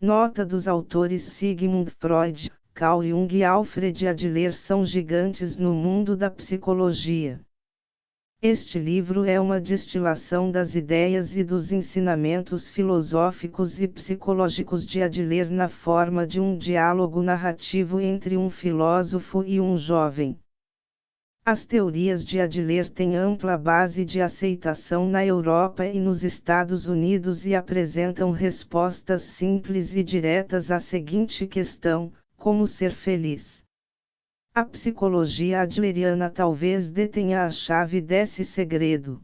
Nota dos autores: Sigmund Freud, Carl Jung e Alfred Adler são gigantes no mundo da psicologia. Este livro é uma destilação das ideias e dos ensinamentos filosóficos e psicológicos de Adler na forma de um diálogo narrativo entre um filósofo e um jovem. As teorias de Adler têm ampla base de aceitação na Europa e nos Estados Unidos e apresentam respostas simples e diretas à seguinte questão: como ser feliz? A psicologia adleriana talvez detenha a chave desse segredo.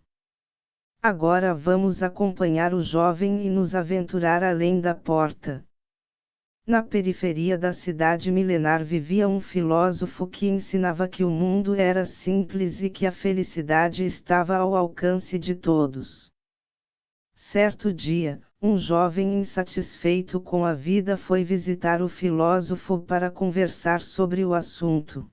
Agora vamos acompanhar o jovem e nos aventurar além da porta. Na periferia da cidade milenar vivia um filósofo que ensinava que o mundo era simples e que a felicidade estava ao alcance de todos. Certo dia, um jovem insatisfeito com a vida foi visitar o filósofo para conversar sobre o assunto.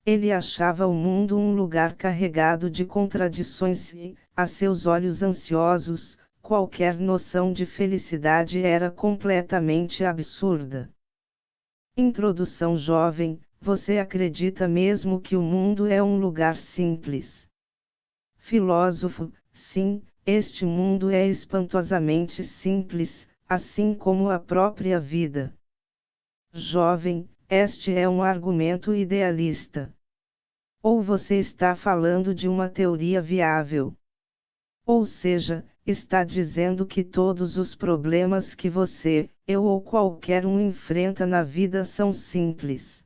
Ele achava o mundo um lugar carregado de contradições e, a seus olhos ansiosos, qualquer noção de felicidade era completamente absurda. Introdução: jovem, você acredita mesmo que o mundo é um lugar simples? Filósofo: sim, este mundo é espantosamente simples, assim como a própria vida. Jovem: este é um argumento idealista. Ou você está falando de uma teoria viável? Ou seja, está dizendo que todos os problemas que você, eu ou qualquer um enfrenta na vida são simples.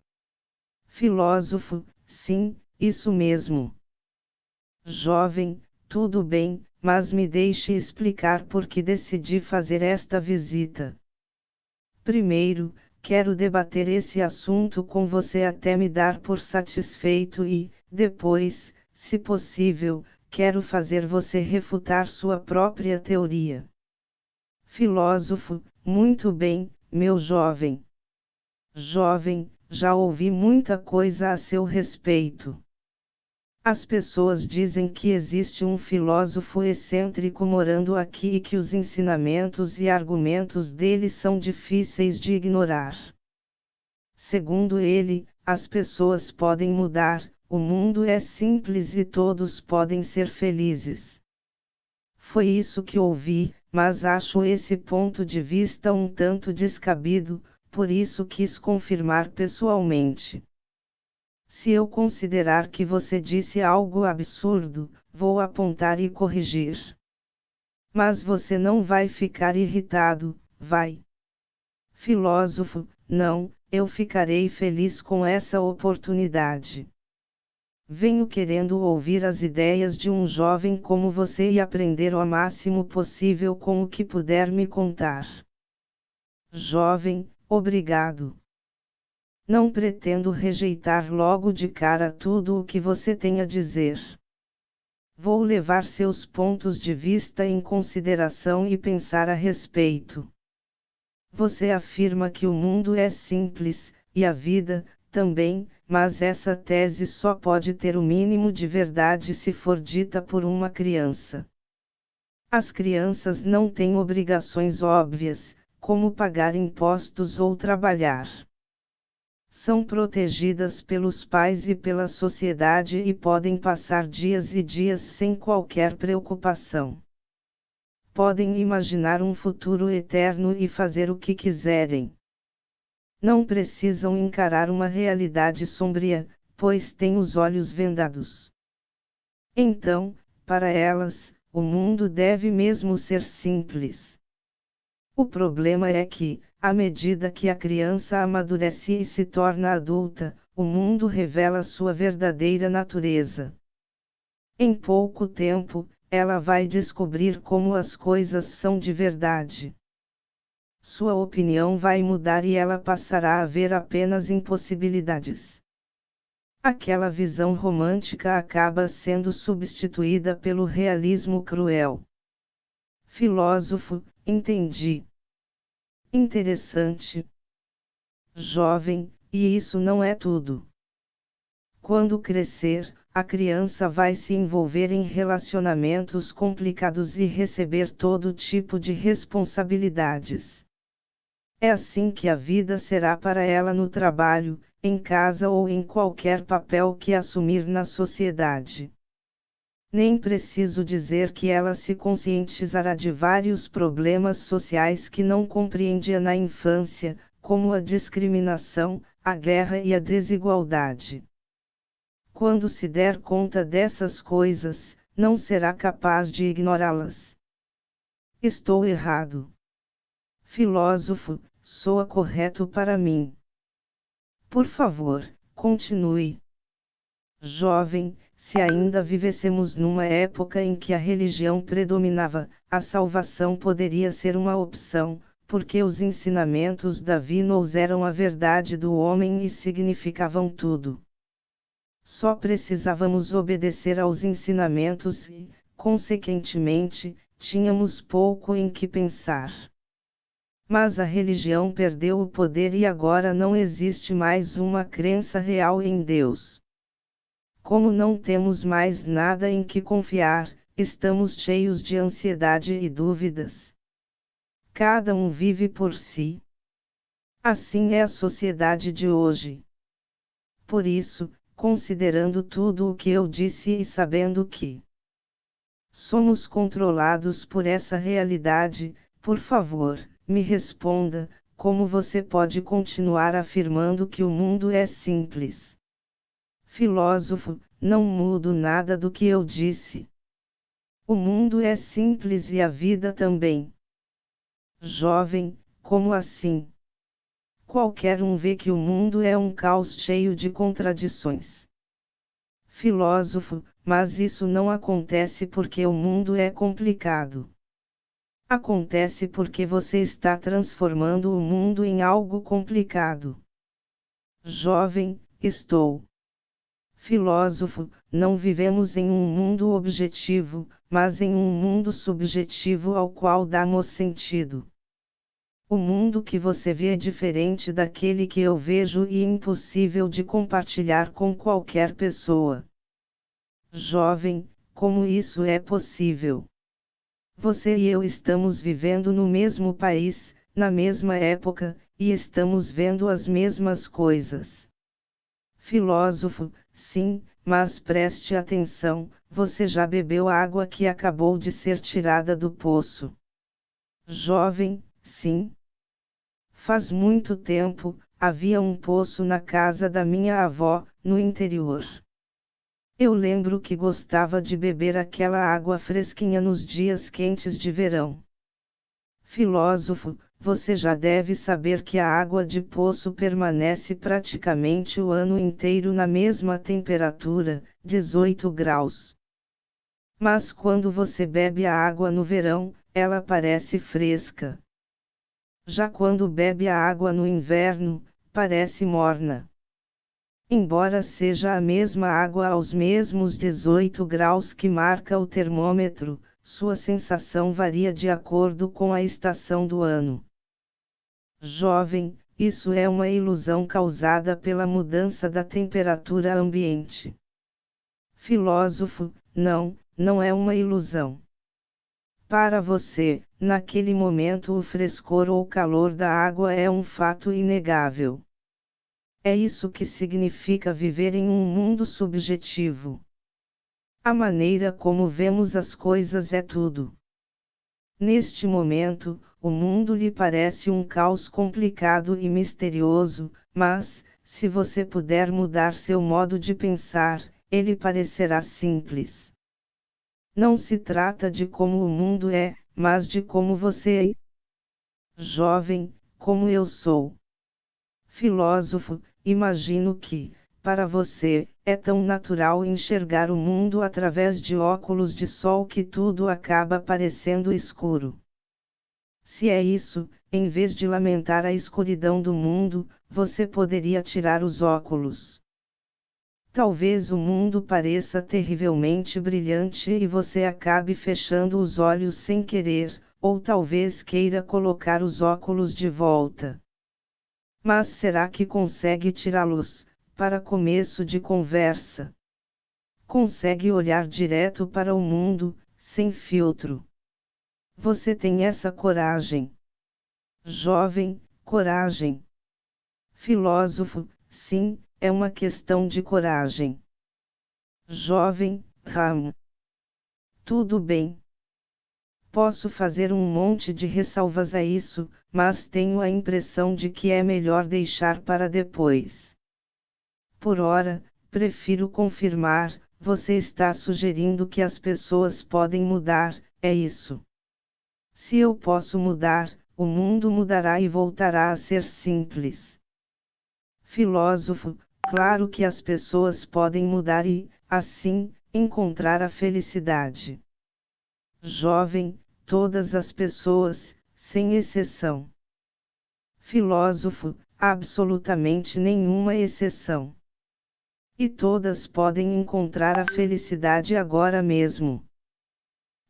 Filósofo: sim, isso mesmo. Jovem: tudo bem, mas me deixe explicar por que decidi fazer esta visita. Primeiro, quero debater esse assunto com você até me dar por satisfeito e, depois, se possível, quero fazer você refutar sua própria teoria. Filósofo: muito bem, meu jovem. Jovem: já ouvi muita coisa a seu respeito. As pessoas dizem que existe um filósofo excêntrico morando aqui e que os ensinamentos e argumentos dele são difíceis de ignorar. Segundo ele, as pessoas podem mudar, o mundo é simples e todos podem ser felizes. Foi isso que ouvi, mas acho esse ponto de vista um tanto descabido, por isso quis confirmar pessoalmente. Se eu considerar que você disse algo absurdo, vou apontar e corrigir. Mas você não vai ficar irritado, vai? Filósofo: não, eu ficarei feliz com essa oportunidade. Venho querendo ouvir as ideias de um jovem como você e aprender o máximo possível com o que puder me contar. Jovem: obrigado. Não pretendo rejeitar logo de cara tudo o que você tem a dizer. Vou levar seus pontos de vista em consideração e pensar a respeito. Você afirma que o mundo é simples, e a vida, também, mas essa tese só pode ter o mínimo de verdade se for dita por uma criança. As crianças não têm obrigações óbvias, como pagar impostos ou trabalhar. São protegidas pelos pais e pela sociedade e podem passar dias e dias sem qualquer preocupação. Podem imaginar um futuro eterno e fazer o que quiserem. Não precisam encarar uma realidade sombria, pois têm os olhos vendados. Então, para elas, o mundo deve mesmo ser simples. O problema é que, à medida que a criança amadurece e se torna adulta, o mundo revela sua verdadeira natureza. Em pouco tempo, ela vai descobrir como as coisas são de verdade. Sua opinião vai mudar e ela passará a ver apenas impossibilidades. Aquela visão romântica acaba sendo substituída pelo realismo cruel. Filósofo: entendi. Interessante. Jovem: e isso não é tudo. Quando crescer, a criança vai se envolver em relacionamentos complicados e receber todo tipo de responsabilidades. É assim que a vida será para ela no trabalho, em casa ou em qualquer papel que assumir na sociedade. Nem preciso dizer que ela se conscientizará de vários problemas sociais que não compreendia na infância, como a discriminação, a guerra e a desigualdade. Quando se der conta dessas coisas, não será capaz de ignorá-las. Estou errado. Filósofo, soa correto para mim. Por favor, continue. Jovem, se ainda vivêssemos numa época em que a religião predominava, a salvação poderia ser uma opção, porque os ensinamentos divinos eram a verdade do homem e significavam tudo. Só precisávamos obedecer aos ensinamentos e, consequentemente, tínhamos pouco em que pensar. Mas a religião perdeu o poder e agora não existe mais uma crença real em Deus. Como não temos mais nada em que confiar, estamos cheios de ansiedade e dúvidas. Cada um vive por si. Assim é a sociedade de hoje. Por isso, considerando tudo o que eu disse e sabendo que somos controlados por essa realidade, por favor, me responda, como você pode continuar afirmando que o mundo é simples? Filósofo, não mudo nada do que eu disse. O mundo é simples e a vida também. Jovem, como assim? Qualquer um vê que o mundo é um caos cheio de contradições. Filósofo, mas isso não acontece porque o mundo é complicado. Acontece porque você está transformando o mundo em algo complicado. Jovem, estou. Filósofo, não vivemos em um mundo objetivo, mas em um mundo subjetivo ao qual damos sentido. O mundo que você vê é diferente daquele que eu vejo e impossível de compartilhar com qualquer pessoa. Jovem, como isso é possível? Você e eu estamos vivendo no mesmo país, na mesma época, e estamos vendo as mesmas coisas. Filósofo, sim, mas preste atenção, você já bebeu a água que acabou de ser tirada do poço? Jovem, sim. Faz muito tempo, havia um poço na casa da minha avó, no interior. Eu lembro que gostava de beber aquela água fresquinha nos dias quentes de verão. Filósofo, você já deve saber que a água de poço permanece praticamente o ano inteiro na mesma temperatura, 18 graus. Mas quando você bebe a água no verão, ela parece fresca. Já quando bebe a água no inverno, parece morna. Embora seja a mesma água aos mesmos 18 graus que marca o termômetro, sua sensação varia de acordo com a estação do ano. Jovem, isso é uma ilusão causada pela mudança da temperatura ambiente. Filósofo, não é uma ilusão. Para você, naquele momento o frescor ou calor da água é um fato inegável. É isso que significa viver em um mundo subjetivo. A maneira como vemos as coisas é tudo. Neste momento, o mundo lhe parece um caos complicado e misterioso, mas, se você puder mudar seu modo de pensar, ele parecerá simples. Não se trata de como o mundo é, mas de como você é. Jovem, como eu sou. Filósofo, imagino que, para você, é tão natural enxergar o mundo através de óculos de sol que tudo acaba parecendo escuro. Se é isso, em vez de lamentar a escuridão do mundo, você poderia tirar os óculos. Talvez o mundo pareça terrivelmente brilhante e você acabe fechando os olhos sem querer, ou talvez queira colocar os óculos de volta. Mas será que consegue tirá-los, para começo de conversa? Consegue olhar direto para o mundo, sem filtro? Você tem essa coragem? Jovem, Coragem. Filósofo, sim, é uma questão de coragem. Jovem, Ram. Tudo bem. Posso fazer um monte de ressalvas a isso, mas tenho a impressão de que é melhor deixar para depois. Por ora, prefiro confirmar, você está sugerindo que as pessoas podem mudar, é isso? Se eu posso mudar, o mundo mudará e voltará a ser simples. Filósofo, claro que as pessoas podem mudar e, assim, encontrar a felicidade. Jovem, todas as pessoas, sem exceção. Filósofo, absolutamente nenhuma exceção. E todas podem encontrar a felicidade agora mesmo.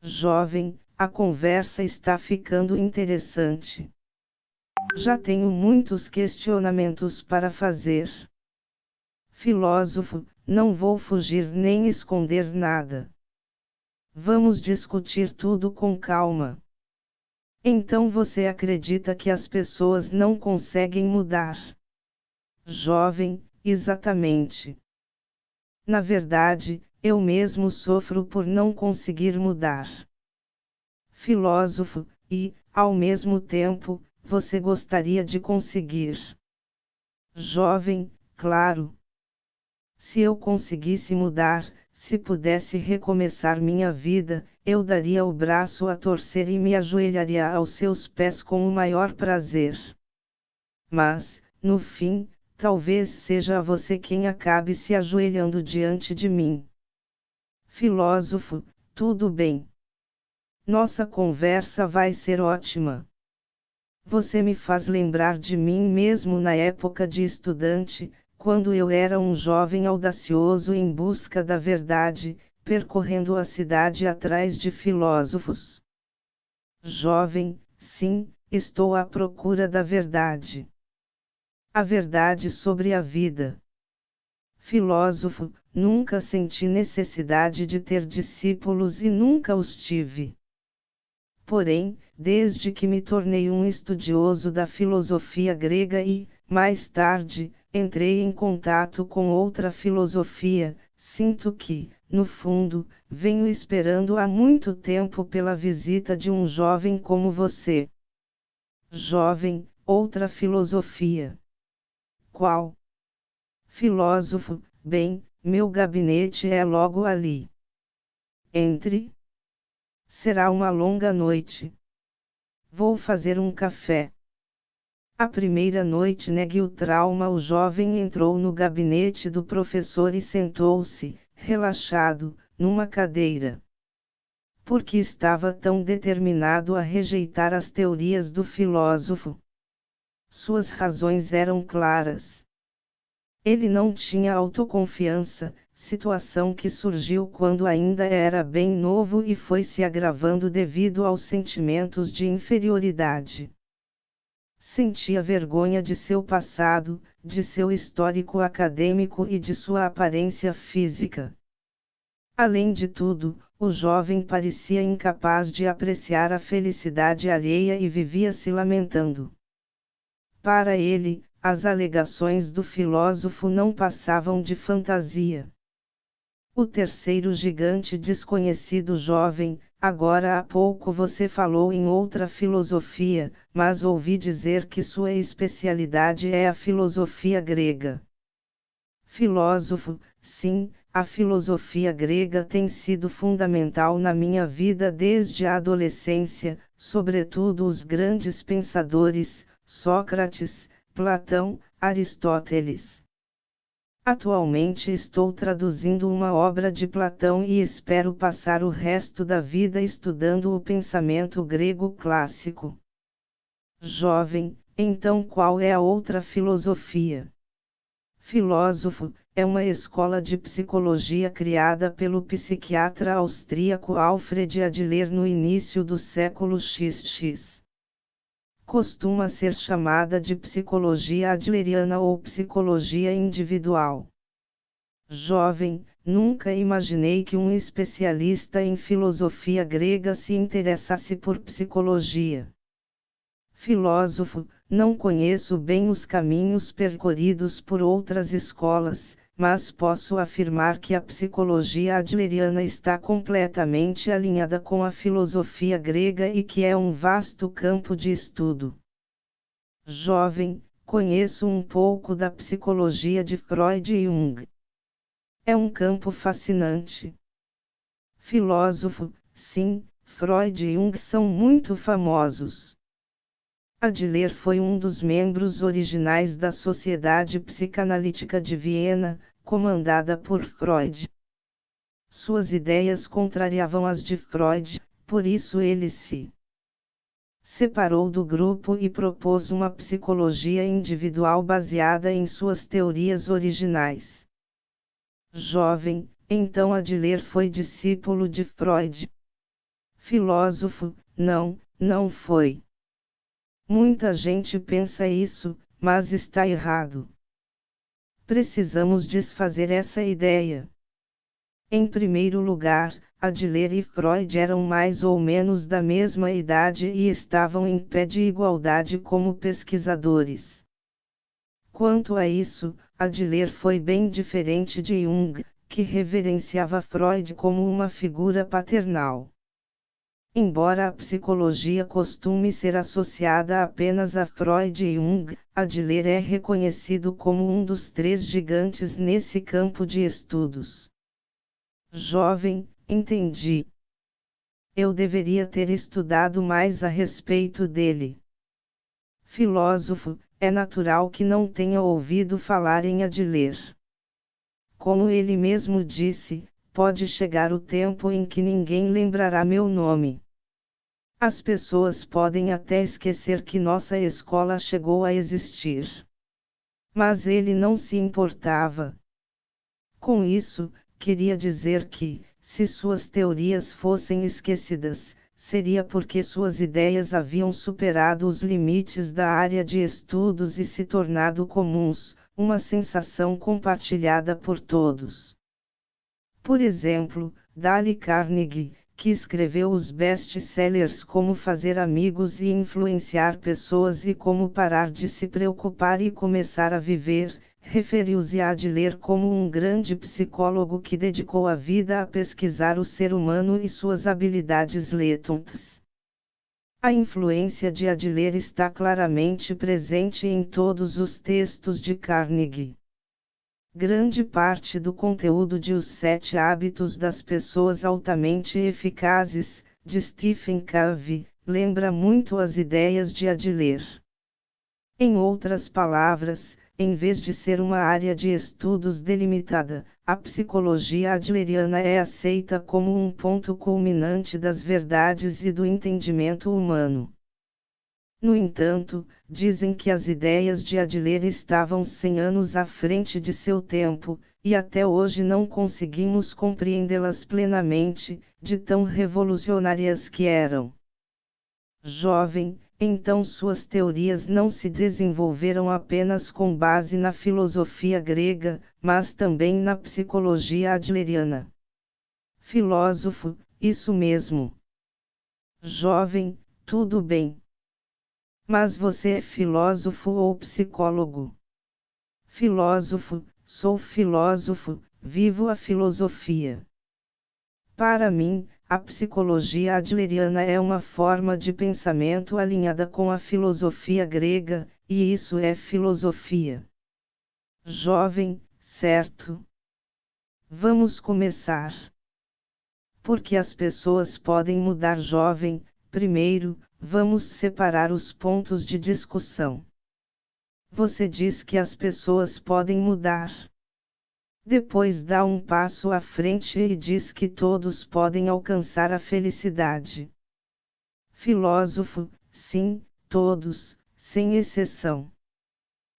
Jovem, a conversa está ficando interessante. Já tenho muitos questionamentos para fazer. Filósofo, não vou fugir nem esconder nada. Vamos discutir tudo com calma. Então você acredita que as pessoas não conseguem mudar? Jovem, exatamente. Na verdade, eu mesmo sofro por não conseguir mudar. Filósofo, e, ao mesmo tempo, você gostaria de conseguir. Jovem, claro. Se eu conseguisse mudar, se pudesse recomeçar minha vida, eu daria o braço a torcer e me ajoelharia aos seus pés com o maior prazer. Mas, no fim, talvez seja você quem acabe se ajoelhando diante de mim. Filósofo, tudo bem. Nossa conversa vai ser ótima. Você me faz lembrar de mim mesmo na época de estudante, quando eu era um jovem audacioso em busca da verdade, percorrendo a cidade atrás de filósofos. Jovem, sim, estou à procura da verdade. A verdade sobre a vida. Filósofo, nunca senti necessidade de ter discípulos e nunca os tive. Porém, desde que me tornei um estudioso da filosofia grega e, mais tarde, entrei em contato com outra filosofia, sinto que, no fundo, venho esperando há muito tempo pela visita de um jovem como você. Jovem, outra filosofia. Qual? Filósofo, bem, meu gabinete é logo ali. Entre. Será uma longa noite. Vou fazer um café. A primeira noite negue o trauma. O jovem entrou no gabinete do professor e sentou-se, relaxado, numa cadeira. Porque estava tão determinado a rejeitar as teorias do filósofo. Suas razões eram claras. Ele não tinha autoconfiança, situação que surgiu quando ainda era bem novo e foi se agravando devido aos sentimentos de inferioridade. Sentia vergonha de seu passado, de seu histórico acadêmico e de sua aparência física. Além de tudo, o jovem parecia incapaz de apreciar a felicidade alheia e vivia se lamentando. Para ele, as alegações do filósofo não passavam de fantasia. O terceiro gigante desconhecido jovem, agora há pouco você falou em outra filosofia, mas ouvi dizer que sua especialidade é a filosofia grega. Filósofo, sim, a filosofia grega tem sido fundamental na minha vida desde a adolescência, sobretudo os grandes pensadores, Sócrates, Platão, Aristóteles. Atualmente estou traduzindo uma obra de Platão e espero passar o resto da vida estudando o pensamento grego clássico. Jovem, então qual é a outra filosofia? Filósofo, é uma escola de psicologia criada pelo psiquiatra austríaco Alfred Adler no início do século XX. Costuma ser chamada de psicologia adleriana ou psicologia individual. Jovem, nunca imaginei que um especialista em filosofia grega se interessasse por psicologia. Filósofo, não conheço bem os caminhos percorridos por outras escolas, mas posso afirmar que a psicologia adleriana está completamente alinhada com a filosofia grega e que é um vasto campo de estudo. Jovem, conheço um pouco da psicologia de Freud e Jung. É um campo fascinante. Filósofo, sim, Freud e Jung são muito famosos. Adler foi um dos membros originais da Sociedade Psicanalítica de Viena, comandada por Freud. Suas ideias contrariavam as de Freud, por isso ele se separou do grupo e propôs uma psicologia individual baseada em suas teorias originais. Jovem, então Adler foi discípulo de Freud. Filósofo, não foi. Muita gente pensa isso, mas está errado. Precisamos desfazer essa ideia. Em primeiro lugar, Adler e Freud eram mais ou menos da mesma idade e estavam em pé de igualdade como pesquisadores. Quanto a isso, Adler foi bem diferente de Jung, que reverenciava Freud como uma figura paternal. Embora a psicologia costume ser associada apenas a Freud e Jung, Adler é reconhecido como um dos três gigantes nesse campo de estudos. Jovem, entendi. Eu deveria ter estudado mais a respeito dele. Filósofo, é natural que não tenha ouvido falar em Adler. Como ele mesmo disse, pode chegar o tempo em que ninguém lembrará meu nome. As pessoas podem até esquecer que nossa escola chegou a existir. Mas ele não se importava. Com isso, queria dizer que, se suas teorias fossem esquecidas, seria porque suas ideias haviam superado os limites da área de estudos e se tornado comuns, uma sensação compartilhada por todos. Por exemplo, Dale Carnegie, que escreveu os best-sellers Como Fazer Amigos e Influenciar Pessoas e Como Parar de Se Preocupar e Começar a Viver, referiu-se a Adler como um grande psicólogo que dedicou a vida a pesquisar o ser humano e suas habilidades latentes. A influência de Adler está claramente presente em todos os textos de Carnegie. Grande parte do conteúdo de Os 7 Hábitos das Pessoas Altamente Eficazes, de Stephen Covey, lembra muito as ideias de Adler. Em outras palavras, em vez de ser uma área de estudos delimitada, a psicologia adleriana é aceita como um ponto culminante das verdades e do entendimento humano. No entanto, dizem que as ideias de Adler estavam 100 anos à frente de seu tempo, e até hoje não conseguimos compreendê-las plenamente, de tão revolucionárias que eram. Jovem, então suas teorias não se desenvolveram apenas com base na filosofia grega, mas também na psicologia adleriana. Filósofo, isso mesmo. Jovem, tudo bem. Mas você é filósofo ou psicólogo? Filósofo, sou filósofo, vivo a filosofia. Para mim, a psicologia adleriana é uma forma de pensamento alinhada com a filosofia grega, e isso é filosofia. Jovem, certo? Vamos começar. Porque as pessoas podem mudar. Jovem, primeiro, vamos separar os pontos de discussão. Você diz que as pessoas podem mudar. Depois dá um passo à frente e diz que todos podem alcançar a felicidade. Filósofo, sim, todos, sem exceção.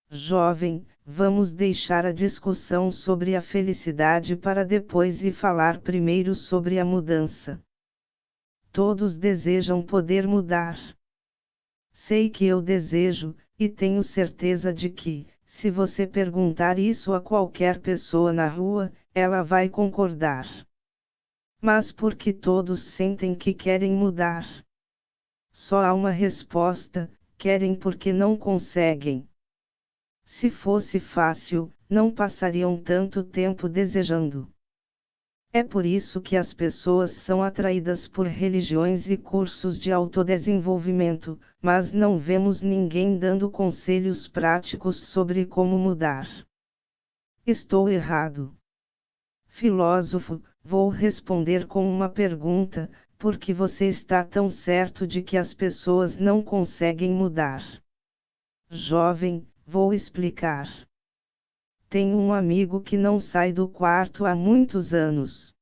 Jovem, vamos deixar a discussão sobre a felicidade para depois e falar primeiro sobre a mudança. Todos desejam poder mudar. Sei que eu desejo, e tenho certeza de que, se você perguntar isso a qualquer pessoa na rua, ela vai concordar. Mas por que todos sentem que querem mudar? Só há uma resposta: querem porque não conseguem. Se fosse fácil, não passariam tanto tempo desejando. É por isso que as pessoas são atraídas por religiões e cursos de autodesenvolvimento, mas não vemos ninguém dando conselhos práticos sobre como mudar. Estou errado? Filósofo, vou responder com uma pergunta: por que você está tão certo de que as pessoas não conseguem mudar? Jovem, vou explicar. Tenho um amigo que não sai do quarto há muitos anos.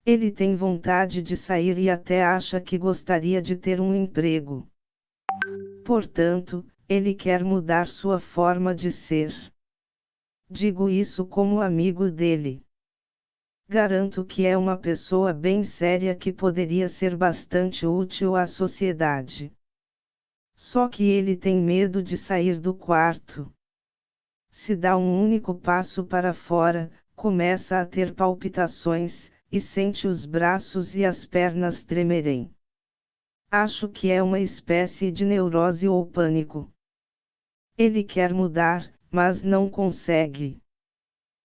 Ele tem vontade de sair e até acha que gostaria de ter um emprego. Portanto, ele quer mudar sua forma de ser. Digo isso como amigo dele. Garanto que é uma pessoa bem séria que poderia ser bastante útil à sociedade. Só que ele tem medo de sair do quarto. Se dá um único passo para fora, começa a ter palpitações, e sente os braços e as pernas tremerem. Acho que é uma espécie de neurose ou pânico. Ele quer mudar, mas não consegue.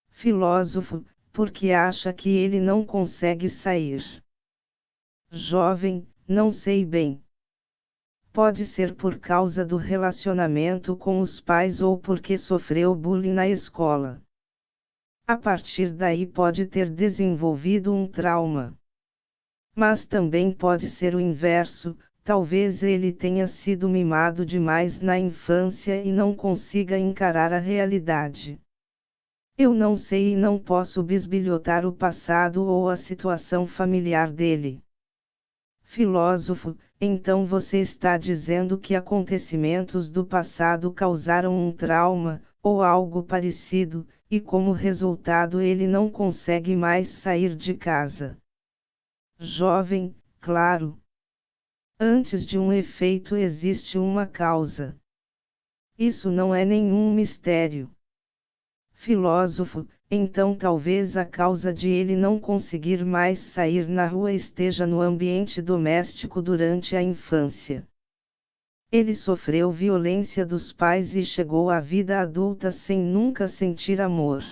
Filósofo, porque acha que ele não consegue sair. Jovem, não sei bem. Pode ser por causa do relacionamento com os pais ou porque sofreu bullying na escola. A partir daí pode ter desenvolvido um trauma. Mas também pode ser o inverso, talvez ele tenha sido mimado demais na infância e não consiga encarar a realidade. Eu não sei e não posso bisbilhotar o passado ou a situação familiar dele. Filósofo, então você está dizendo que acontecimentos do passado causaram um trauma, ou algo parecido, e como resultado ele não consegue mais sair de casa. Jovem, claro. Antes de um efeito existe uma causa. Isso não é nenhum mistério. Filósofo, então talvez a causa de ele não conseguir mais sair na rua esteja no ambiente doméstico durante a infância. Ele sofreu violência dos pais e chegou à vida adulta sem nunca sentir amor.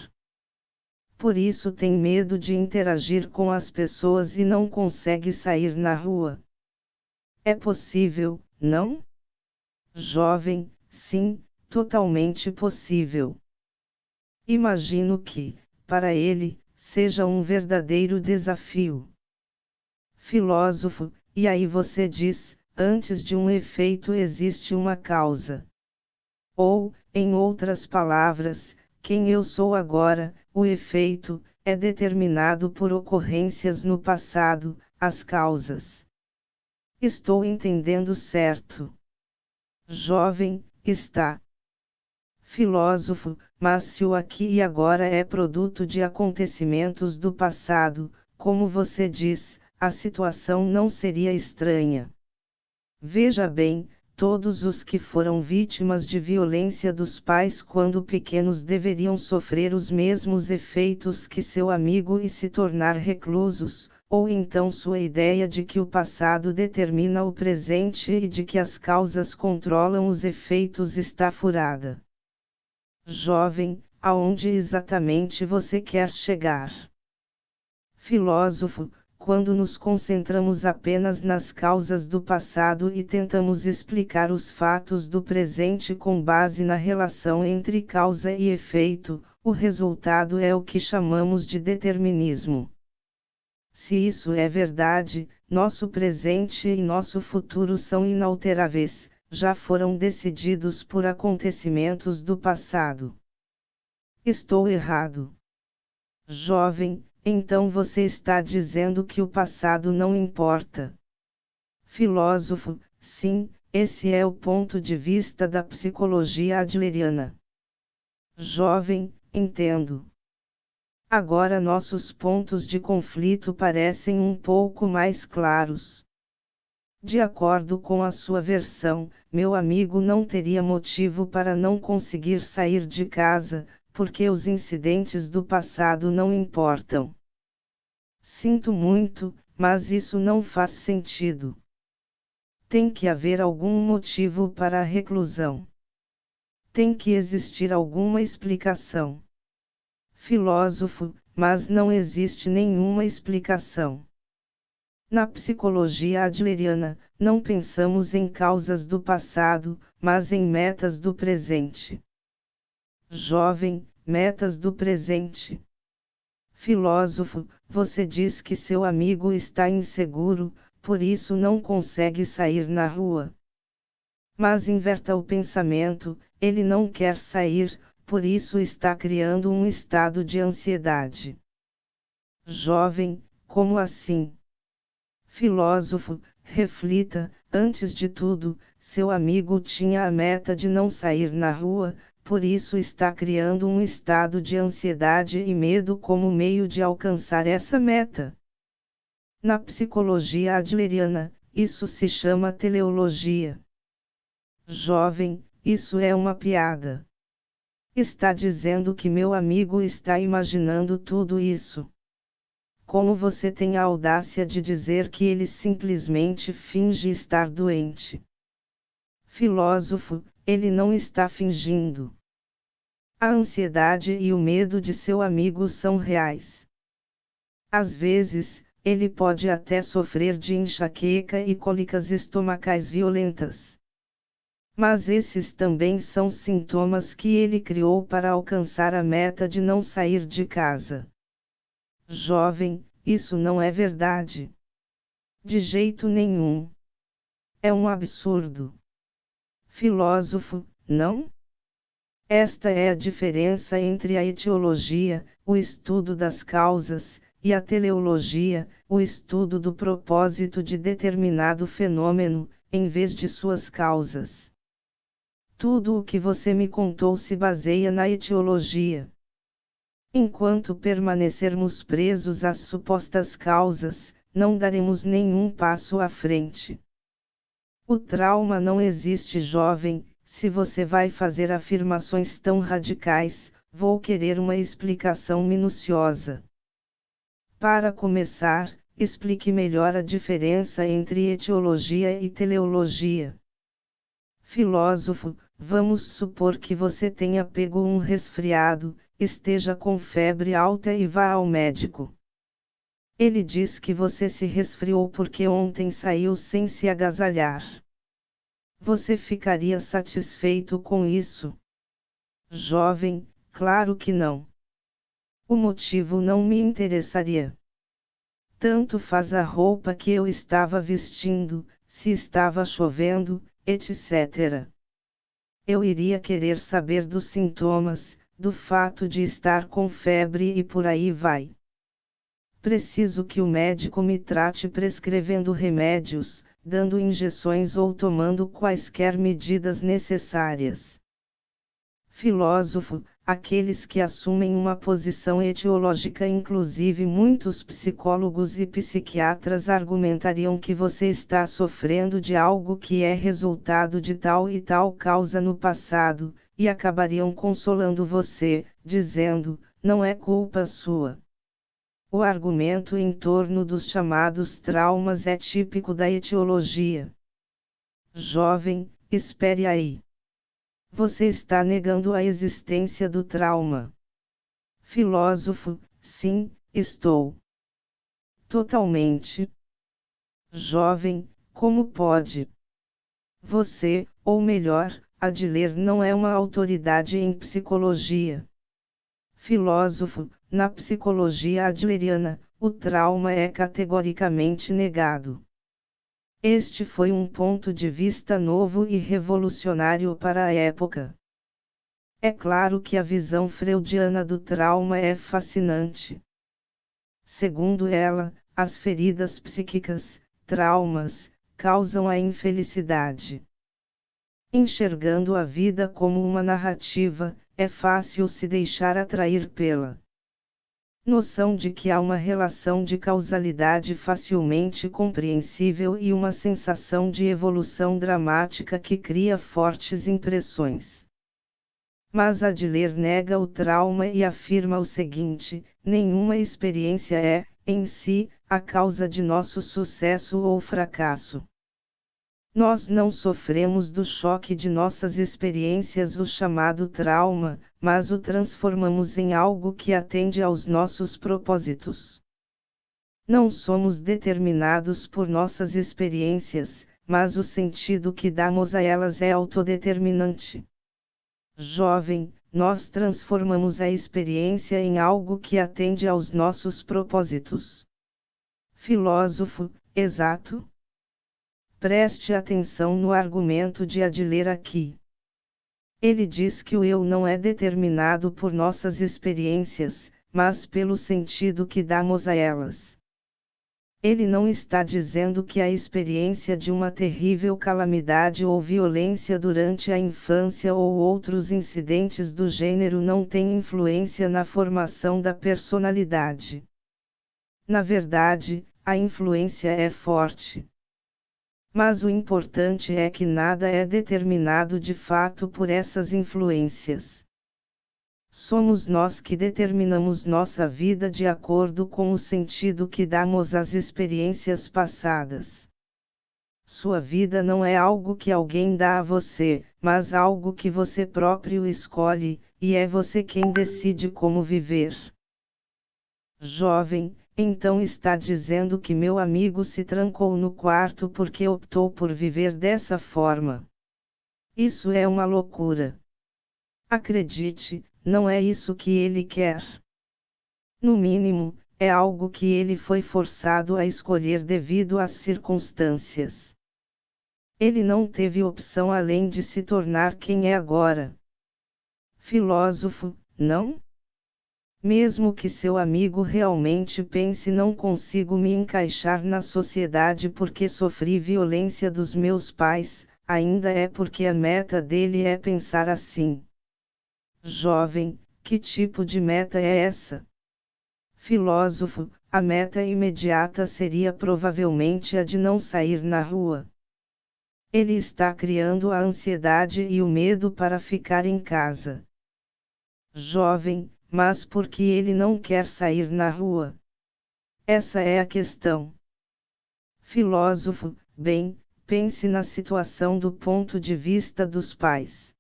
Por isso tem medo de interagir com as pessoas e não consegue sair na rua. É possível, não? Jovem, sim, totalmente possível. Imagino que, para ele, seja um verdadeiro desafio. Filósofo, e aí você diz, antes de um efeito existe uma causa. Ou, em outras palavras, quem eu sou agora, o efeito, é determinado por ocorrências no passado, as causas. Estou entendendo certo? Jovem, está. Filósofo, mas se o aqui e agora é produto de acontecimentos do passado, como você diz, a situação não seria estranha. Veja bem, todos os que foram vítimas de violência dos pais quando pequenos deveriam sofrer os mesmos efeitos que seu amigo e se tornar reclusos, ou então sua ideia de que o passado determina o presente e de que as causas controlam os efeitos está furada. Jovem, aonde exatamente você quer chegar? Filósofo, quando nos concentramos apenas nas causas do passado e tentamos explicar os fatos do presente com base na relação entre causa e efeito, o resultado é o que chamamos de determinismo. Se isso é verdade, nosso presente e nosso futuro são inalteráveis, já foram decididos por acontecimentos do passado. Estou errado? Jovem, então você está dizendo que o passado não importa. Filósofo, sim, esse é o ponto de vista da psicologia adleriana. Jovem, entendo. Agora nossos pontos de conflito parecem um pouco mais claros. De acordo com a sua versão, meu amigo não teria motivo para não conseguir sair de casa, porque os incidentes do passado não importam. Sinto muito, mas isso não faz sentido. Tem que haver algum motivo para a reclusão. Tem que existir alguma explicação. Filósofo, mas não existe nenhuma explicação. Na psicologia adleriana, não pensamos em causas do passado, mas em metas do presente. Jovem, metas do presente. Filósofo, você diz que seu amigo está inseguro, por isso não consegue sair na rua. Mas inverta o pensamento, ele não quer sair, por isso está criando um estado de ansiedade. Jovem, como assim? Filósofo, reflita, antes de tudo, seu amigo tinha a meta de não sair na rua, por isso está criando um estado de ansiedade e medo como meio de alcançar essa meta. Na psicologia adleriana, isso se chama teleologia. Jovem, isso é uma piada. Está dizendo que meu amigo está imaginando tudo isso. Como você tem a audácia de dizer que ele simplesmente finge estar doente? Filósofo, ele não está fingindo. A ansiedade e o medo de seu amigo são reais. Às vezes, ele pode até sofrer de enxaqueca e cólicas estomacais violentas. Mas esses também são sintomas que ele criou para alcançar a meta de não sair de casa. Jovem, isso não é verdade. De jeito nenhum. É um absurdo. Filósofo, não? Esta é a diferença entre a etiologia, o estudo das causas, e a teleologia, o estudo do propósito de determinado fenômeno, em vez de suas causas. Tudo o que você me contou se baseia na etiologia. Enquanto permanecermos presos às supostas causas, não daremos nenhum passo à frente. O trauma não existe, jovem. Se você vai fazer afirmações tão radicais, vou querer uma explicação minuciosa. Para começar, explique melhor a diferença entre etiologia e teleologia. Filósofo, vamos supor que você tenha pego um resfriado, esteja com febre alta e vá ao médico. Ele diz que você se resfriou porque ontem saiu sem se agasalhar. Você ficaria satisfeito com isso? Jovem, claro que não. O motivo não me interessaria. Tanto faz a roupa que eu estava vestindo, se estava chovendo, etc. Eu iria querer saber dos sintomas, do fato de estar com febre e por aí vai. Preciso que o médico me trate prescrevendo remédios, dando injeções ou tomando quaisquer medidas necessárias. Filósofo, aqueles que assumem uma posição etiológica, inclusive muitos psicólogos e psiquiatras, argumentariam que você está sofrendo de algo que é resultado de tal e tal causa no passado, e acabariam consolando você, dizendo, não é culpa sua. O argumento em torno dos chamados traumas é típico da etiologia. Jovem, espere aí. Você está negando a existência do trauma. Filósofo, sim, estou. Totalmente. Jovem, como pode? Você, ou melhor, Adler não é uma autoridade em psicologia. Filósofo, na psicologia adleriana, o trauma é categoricamente negado. Este foi um ponto de vista novo e revolucionário para a época. É claro que a visão freudiana do trauma é fascinante. Segundo ela, as feridas psíquicas, traumas, causam a infelicidade. Enxergando a vida como uma narrativa, é fácil se deixar atrair pela noção de que há uma relação de causalidade facilmente compreensível e uma sensação de evolução dramática que cria fortes impressões. Mas Adler nega o trauma e afirma o seguinte: nenhuma experiência é, em si, a causa de nosso sucesso ou fracasso. Nós não sofremos do choque de nossas experiências, o chamado trauma, mas o transformamos em algo que atende aos nossos propósitos. Não somos determinados por nossas experiências, mas o sentido que damos a elas é autodeterminante. Jovem, nós transformamos a experiência em algo que atende aos nossos propósitos. Filósofo, exato? Preste atenção no argumento de Adler aqui. Ele diz que o eu não é determinado por nossas experiências, mas pelo sentido que damos a elas. Ele não está dizendo que a experiência de uma terrível calamidade ou violência durante a infância ou outros incidentes do gênero não tem influência na formação da personalidade. Na verdade, a influência é forte. Mas o importante é que nada é determinado de fato por essas influências. Somos nós que determinamos nossa vida de acordo com o sentido que damos às experiências passadas. Sua vida não é algo que alguém dá a você, mas algo que você próprio escolhe, e é você quem decide como viver. Jovem, então está dizendo que meu amigo se trancou no quarto porque optou por viver dessa forma. Isso é uma loucura. Acredite, não é isso que ele quer. No mínimo, é algo que ele foi forçado a escolher devido às circunstâncias. Ele não teve opção além de se tornar quem é agora. Filósofo, não? Mesmo que seu amigo realmente pense não consigo me encaixar na sociedade porque sofri violência dos meus pais, ainda é porque a meta dele é pensar assim. Jovem, que tipo de meta é essa? Filósofo, a meta imediata seria provavelmente a de não sair na rua. Ele está criando a ansiedade e o medo para ficar em casa. Jovem, mas por que ele não quer sair na rua? Essa é a questão. Filósofo, bem, pense na situação do ponto de vista dos pais.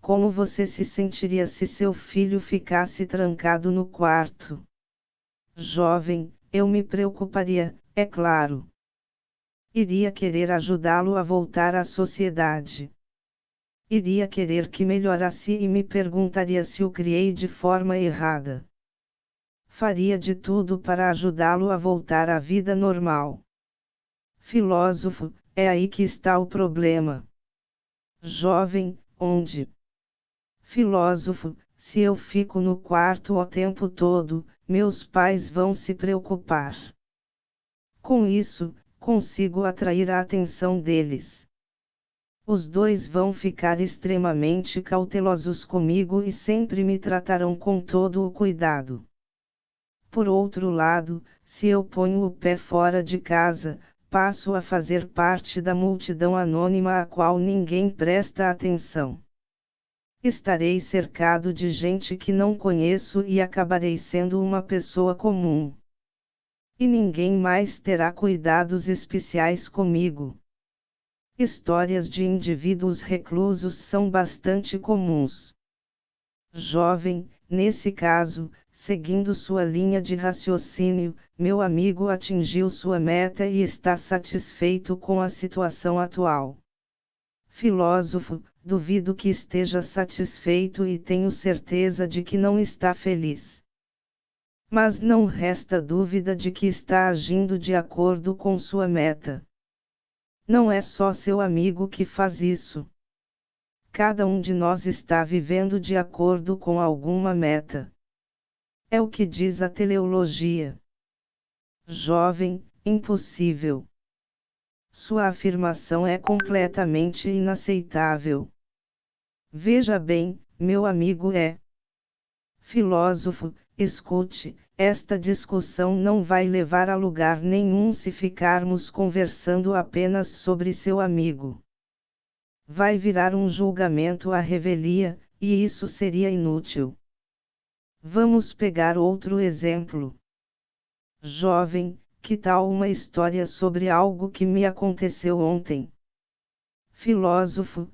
Como você se sentiria se seu filho ficasse trancado no quarto? Jovem, eu me preocuparia, é claro. Iria querer ajudá-lo a voltar à sociedade. Iria querer que melhorasse e me perguntaria se o criei de forma errada. Faria de tudo para ajudá-lo a voltar à vida normal. Filósofo, é aí que está o problema. Jovem, onde? Filósofo, se eu fico no quarto o tempo todo, meus pais vão se preocupar. Com isso, consigo atrair a atenção deles. Os dois vão ficar extremamente cautelosos comigo e sempre me tratarão com todo o cuidado. Por outro lado, se eu ponho o pé fora de casa, passo a fazer parte da multidão anônima a qual ninguém presta atenção. Estarei cercado de gente que não conheço e acabarei sendo uma pessoa comum. E ninguém mais terá cuidados especiais comigo. Histórias de indivíduos reclusos são bastante comuns. Jovem, nesse caso, seguindo sua linha de raciocínio, meu amigo atingiu sua meta e está satisfeito com a situação atual. Filósofo, duvido que esteja satisfeito e tenho certeza de que não está feliz. Mas não resta dúvida de que está agindo de acordo com sua meta. Não é só seu amigo que faz isso. Cada um de nós está vivendo de acordo com alguma meta. É o que diz a teleologia. Jovem, impossível. Sua afirmação é completamente inaceitável. Veja bem, meu amigo é. Filósofo, escute, esta discussão não vai levar a lugar nenhum se ficarmos conversando apenas sobre seu amigo. Vai virar um julgamento à revelia, e isso seria inútil. Vamos pegar outro exemplo. Jovem, que tal uma história sobre algo que me aconteceu ontem? Filósofo: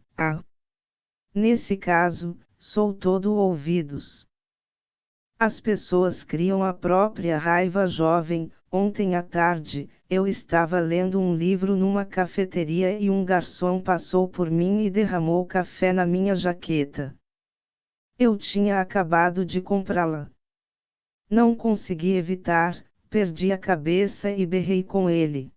nesse caso, sou todo ouvidos. As pessoas criam a própria raiva. Jovem: ontem à tarde, eu estava lendo um livro numa cafeteria e um garçom passou por mim e derramou café na minha jaqueta. Eu tinha acabado de comprá-la. Não consegui evitar, perdi a cabeça e berrei com ele.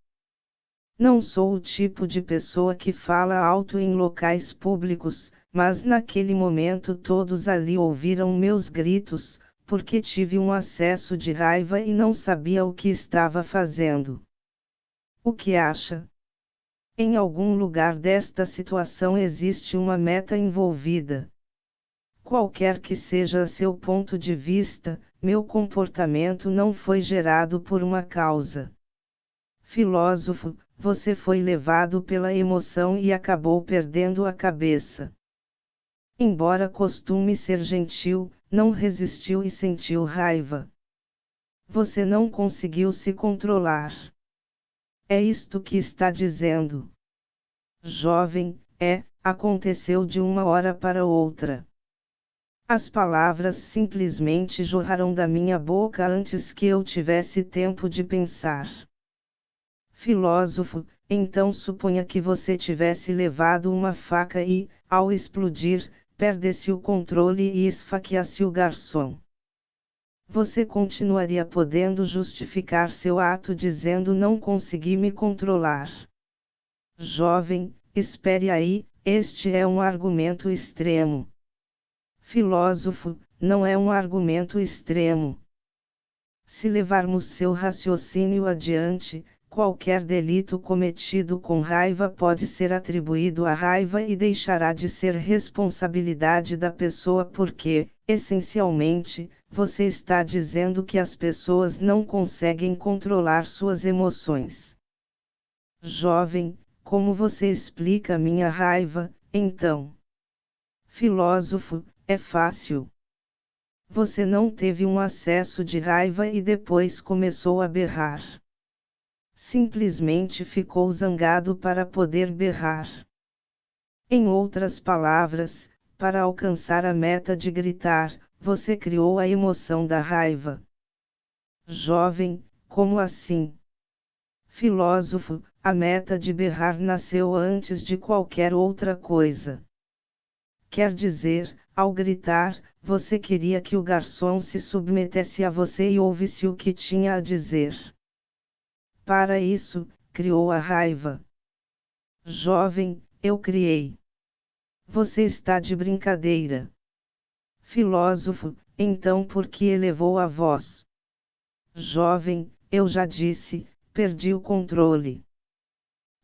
Não sou o tipo de pessoa que fala alto em locais públicos, mas naquele momento todos ali ouviram meus gritos, porque tive um acesso de raiva e não sabia o que estava fazendo. O que acha? Em algum lugar desta situação existe uma meta envolvida. Qualquer que seja seu ponto de vista, meu comportamento não foi gerado por uma causa. Filósofo: você foi levado pela emoção e acabou perdendo a cabeça. Embora costume ser gentil, não resistiu e sentiu raiva. Você não conseguiu se controlar. É isto que está dizendo. Jovem: aconteceu de uma hora para outra. As palavras simplesmente jorraram da minha boca antes que eu tivesse tempo de pensar. Filósofo: então suponha que você tivesse levado uma faca e, ao explodir, perdesse o controle e esfaqueasse o garçom. Você continuaria podendo justificar seu ato dizendo não consegui me controlar. Jovem: espere aí, este é um argumento extremo. Filósofo: não é um argumento extremo. Se levarmos seu raciocínio adiante, qualquer delito cometido com raiva pode ser atribuído à raiva e deixará de ser responsabilidade da pessoa porque, essencialmente, você está dizendo que as pessoas não conseguem controlar suas emoções. Jovem: como você explica minha raiva, então? Filósofo: é fácil. Você não teve um acesso de raiva e depois começou a berrar. Simplesmente ficou zangado para poder berrar. Em outras palavras, para alcançar a meta de gritar, você criou a emoção da raiva. Jovem: como assim? Filósofo: a meta de berrar nasceu antes de qualquer outra coisa. Quer dizer, ao gritar, você queria que o garçom se submetesse a você e ouvisse o que tinha a dizer. Para isso, criou a raiva. Jovem: eu criei. Você está de brincadeira. Filósofo: então por que elevou a voz? Jovem: eu já disse, perdi o controle.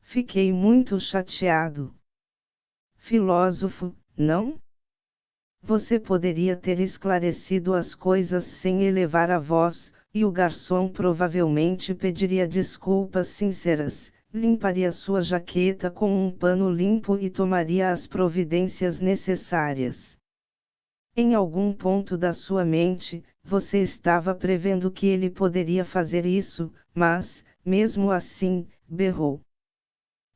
Fiquei muito chateado. Filósofo: não? Você poderia ter esclarecido as coisas sem elevar a voz, e o garçom provavelmente pediria desculpas sinceras, limparia sua jaqueta com um pano limpo e tomaria as providências necessárias. Em algum ponto da sua mente, você estava prevendo que ele poderia fazer isso, mas, mesmo assim, berrou.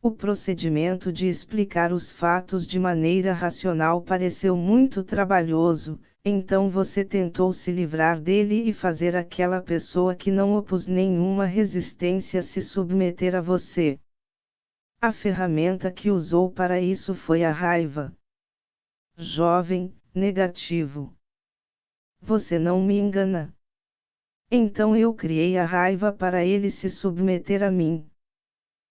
O procedimento de explicar os fatos de maneira racional pareceu muito trabalhoso, então você tentou se livrar dele e fazer aquela pessoa que não opôs nenhuma resistência se submeter a você. A ferramenta que usou para isso foi a raiva. Jovem: negativo. Você não me engana. Então eu criei a raiva para ele se submeter a mim.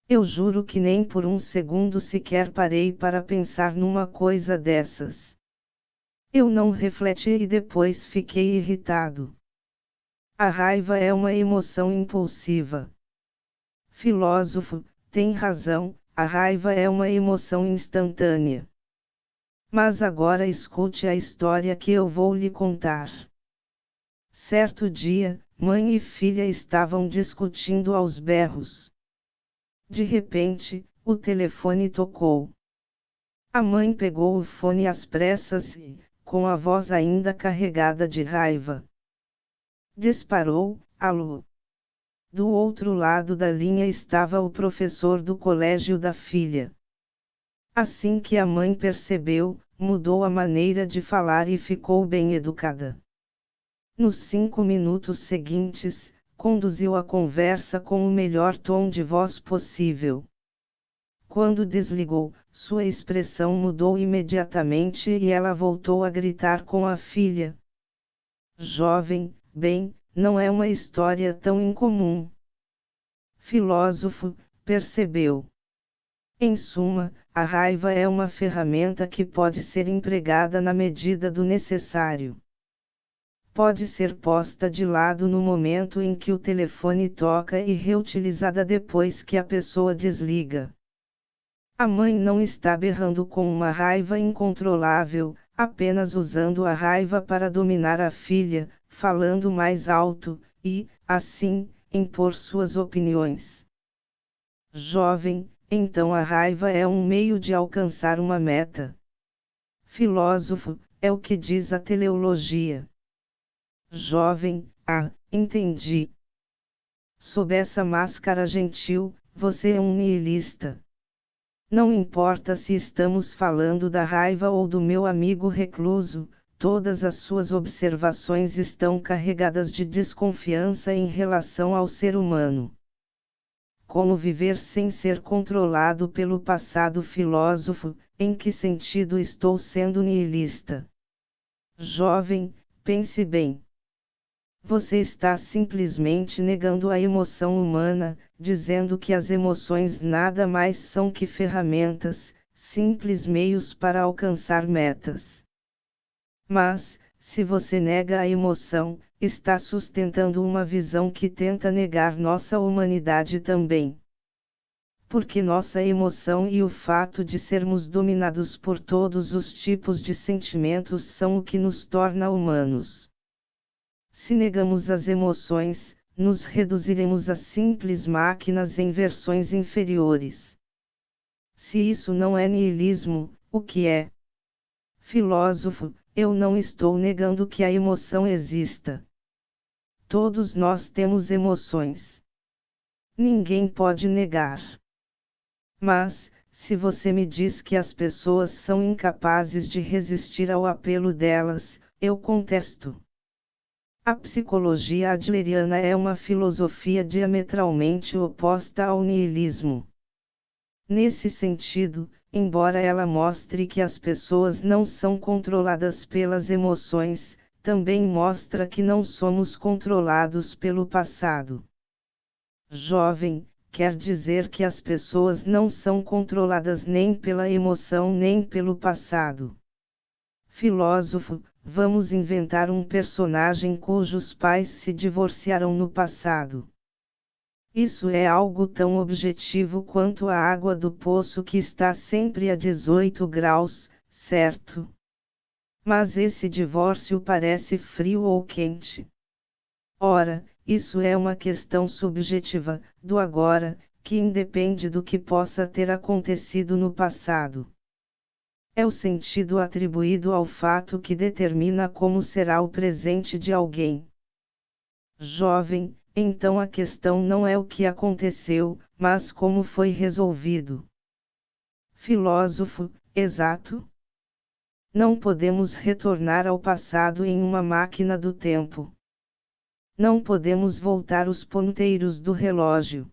Eu juro que nem por um segundo sequer parei para pensar numa coisa dessas. Eu não refleti e depois fiquei irritado. A raiva é uma emoção impulsiva. Filósofo: tem razão, a raiva é uma emoção instantânea. Mas agora escute a história que eu vou lhe contar. Certo dia, mãe e filha estavam discutindo aos berros. De repente, o telefone tocou. A mãe pegou o fone às pressas e, com a voz ainda carregada de raiva, disparou: alô. Do outro lado da linha estava o professor do colégio da filha. Assim que a mãe percebeu, mudou a maneira de falar e ficou bem educada. Nos 5 minutos seguintes, conduziu a conversa com o melhor tom de voz possível. Quando desligou, sua expressão mudou imediatamente e ela voltou a gritar com a filha. Jovem, bem, não é uma história tão incomum. Filósofo, percebeu. Em suma, a raiva é uma ferramenta que pode ser empregada na medida do necessário. Pode ser posta de lado no momento em que o telefone toca e reutilizada depois que a pessoa desliga. A mãe não está berrando com uma raiva incontrolável, apenas usando a raiva para dominar a filha, falando mais alto, e, assim, impor suas opiniões. Jovem, então a raiva é um meio de alcançar uma meta. Filósofo, é o que diz a teleologia. Jovem, entendi. Sob essa máscara gentil, você é um nihilista. Não importa se estamos falando da raiva ou do meu amigo recluso, todas as suas observações estão carregadas de desconfiança em relação ao ser humano. Como viver sem ser controlado pelo passado? Filósofo, em que sentido estou sendo nihilista? Jovem, pense bem. Você está simplesmente negando a emoção humana, dizendo que as emoções nada mais são que ferramentas, simples meios para alcançar metas. Mas, se você nega a emoção, está sustentando uma visão que tenta negar nossa humanidade também. Porque nossa emoção e o fato de sermos dominados por todos os tipos de sentimentos são o que nos torna humanos. Se negamos as emoções, nos reduziremos a simples máquinas em versões inferiores. Se isso não é niilismo, o que é? Filósofo, eu não estou negando que a emoção exista. Todos nós temos emoções. Ninguém pode negar. Mas, se você me diz que as pessoas são incapazes de resistir ao apelo delas, eu contesto. A psicologia adleriana é uma filosofia diametralmente oposta ao niilismo. Nesse sentido, embora ela mostre que as pessoas não são controladas pelas emoções, também mostra que não somos controlados pelo passado. Jovem, quer dizer que as pessoas não são controladas nem pela emoção nem pelo passado. Filósofo, vamos inventar um personagem cujos pais se divorciaram no passado. Isso é algo tão objetivo quanto a água do poço que está sempre a 18 graus, certo? Mas esse divórcio parece frio ou quente. Ora, isso é uma questão subjetiva, do agora, que independe do que possa ter acontecido no passado. É o sentido atribuído ao fato que determina como será o presente de alguém. Jovem, então a questão não é o que aconteceu, mas como foi resolvido. Filósofo, exato. Não podemos retornar ao passado em uma máquina do tempo. Não podemos voltar os ponteiros do relógio.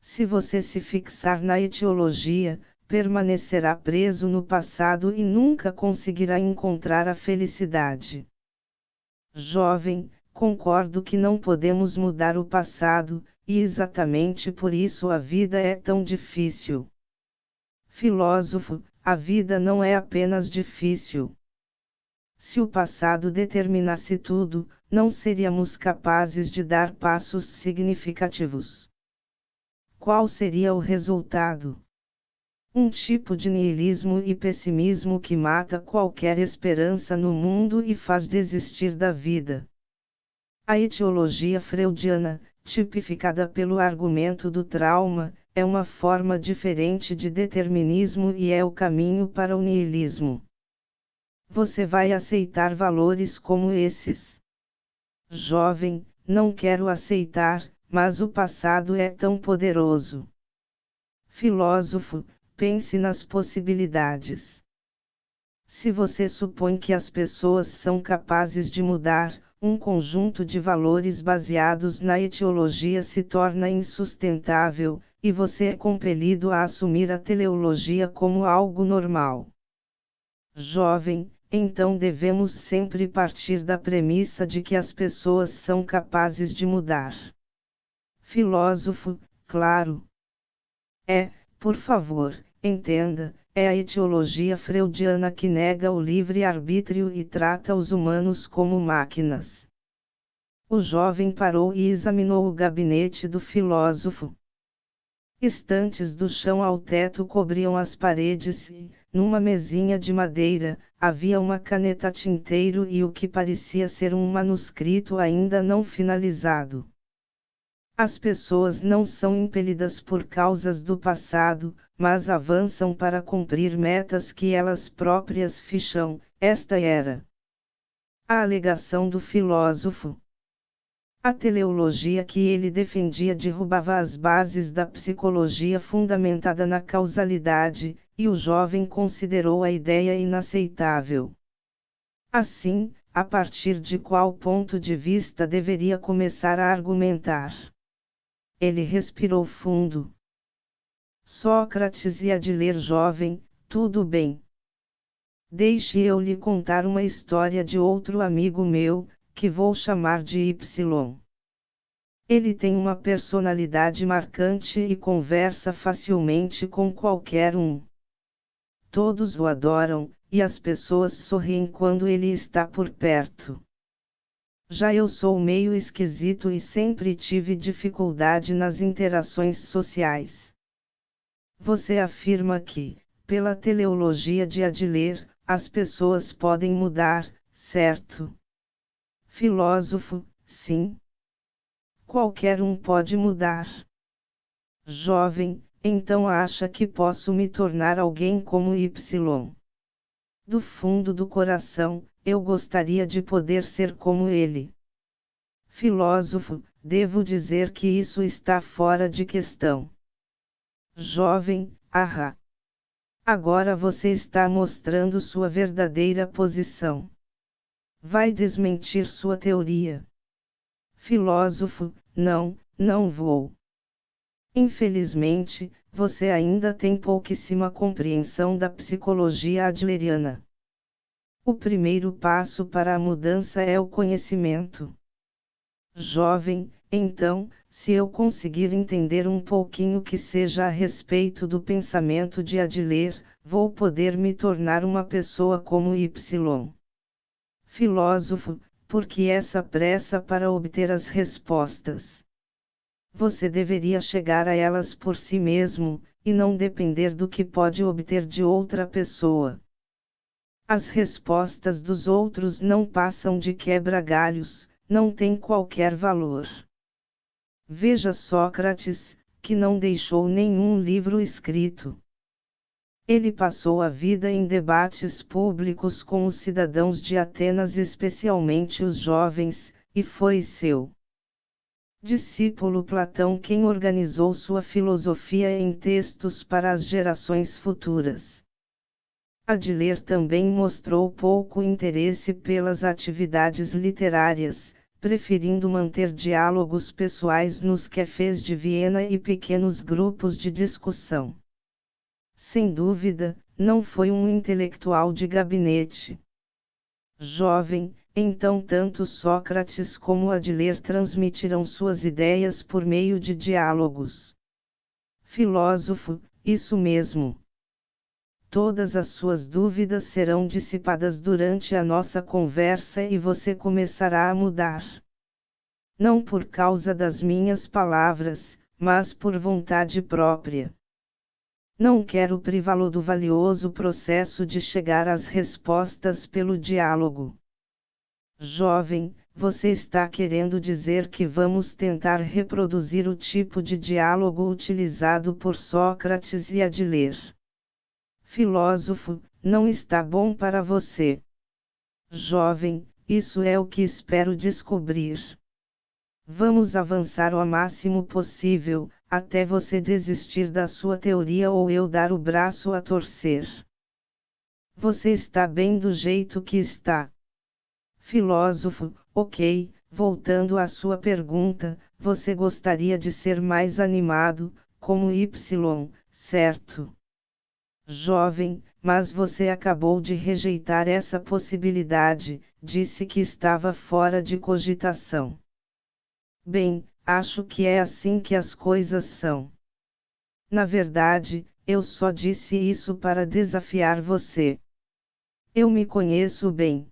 Se você se fixar na etiologia, permanecerá preso no passado e nunca conseguirá encontrar a felicidade. Jovem, concordo que não podemos mudar o passado, e exatamente por isso a vida é tão difícil. Filósofo, a vida não é apenas difícil. Se o passado determinasse tudo, não seríamos capazes de dar passos significativos. Qual seria o resultado? Um tipo de niilismo e pessimismo que mata qualquer esperança no mundo e faz desistir da vida. A etiologia freudiana, tipificada pelo argumento do trauma, é uma forma diferente de determinismo e é o caminho para o niilismo. Você vai aceitar valores como esses? Jovem, não quero aceitar, mas o passado é tão poderoso. Filósofo, pense nas possibilidades. Se você supõe que as pessoas são capazes de mudar, um conjunto de valores baseados na etiologia se torna insustentável, e você é compelido a assumir a teleologia como algo normal. Jovem, então devemos sempre partir da premissa de que as pessoas são capazes de mudar. Filósofo, claro. Por favor, entenda, é a etiologia freudiana que nega o livre-arbítrio e trata os humanos como máquinas. O jovem parou e examinou o gabinete do filósofo. Estantes do chão ao teto cobriam as paredes e, numa mesinha de madeira, havia uma caneta tinteiro e o que parecia ser um manuscrito ainda não finalizado. As pessoas não são impelidas por causas do passado, mas avançam para cumprir metas que elas próprias ficham. Esta era a alegação do filósofo. A teleologia que ele defendia derrubava as bases da psicologia fundamentada na causalidade, e o jovem considerou a ideia inaceitável. Assim, a partir de qual ponto de vista deveria começar a argumentar? Ele respirou fundo. Sócrates ia de ler jovem, tudo bem. Deixe eu lhe contar uma história de outro amigo meu, que vou chamar de Y. Ele tem uma personalidade marcante e conversa facilmente com qualquer um. Todos o adoram, e as pessoas sorriem quando ele está por perto. Já eu sou meio esquisito e sempre tive dificuldade nas interações sociais. Você afirma que, pela teleologia de Adler, as pessoas podem mudar, certo? Filósofo, sim. Qualquer um pode mudar. Jovem, então acha que posso me tornar alguém como Y? Do fundo do coração, eu gostaria de poder ser como ele. Filósofo, devo dizer que isso está fora de questão. Jovem, ahá. Agora você está mostrando sua verdadeira posição. Vai desmentir sua teoria. Filósofo, não vou. Infelizmente, você ainda tem pouquíssima compreensão da psicologia adleriana. O primeiro passo para a mudança é o conhecimento. Jovem, então, se eu conseguir entender um pouquinho que seja a respeito do pensamento de Adler, vou poder me tornar uma pessoa como Y. Filósofo, por que essa pressa para obter as respostas? Você deveria chegar a elas por si mesmo, e não depender do que pode obter de outra pessoa. As respostas dos outros não passam de quebra-galhos, não têm qualquer valor. Veja Sócrates, que não deixou nenhum livro escrito. Ele passou a vida em debates públicos com os cidadãos de Atenas, especialmente os jovens, e foi seu discípulo Platão quem organizou sua filosofia em textos para as gerações futuras. Adler também mostrou pouco interesse pelas atividades literárias, preferindo manter diálogos pessoais nos cafés de Viena e pequenos grupos de discussão. Sem dúvida, não foi um intelectual de gabinete. Jovem, então tanto Sócrates como Adler transmitiram suas ideias por meio de diálogos. Filósofo, isso mesmo. Todas as suas dúvidas serão dissipadas durante a nossa conversa e você começará a mudar. Não por causa das minhas palavras, mas por vontade própria. Não quero privá-lo do valioso processo de chegar às respostas pelo diálogo. Jovem, você está querendo dizer que vamos tentar reproduzir o tipo de diálogo utilizado por Sócrates e Adler. Filósofo, não está bom para você. Jovem, isso é o que espero descobrir. Vamos avançar o máximo possível, até você desistir da sua teoria ou eu dar o braço a torcer. Você está bem do jeito que está. Filósofo, ok, voltando à sua pergunta, você gostaria de ser mais animado, como Y, certo? Jovem, mas você acabou de rejeitar essa possibilidade, disse que estava fora de cogitação. Bem, acho que é assim que as coisas são. Na verdade, eu só disse isso para desafiar você. Eu me conheço bem.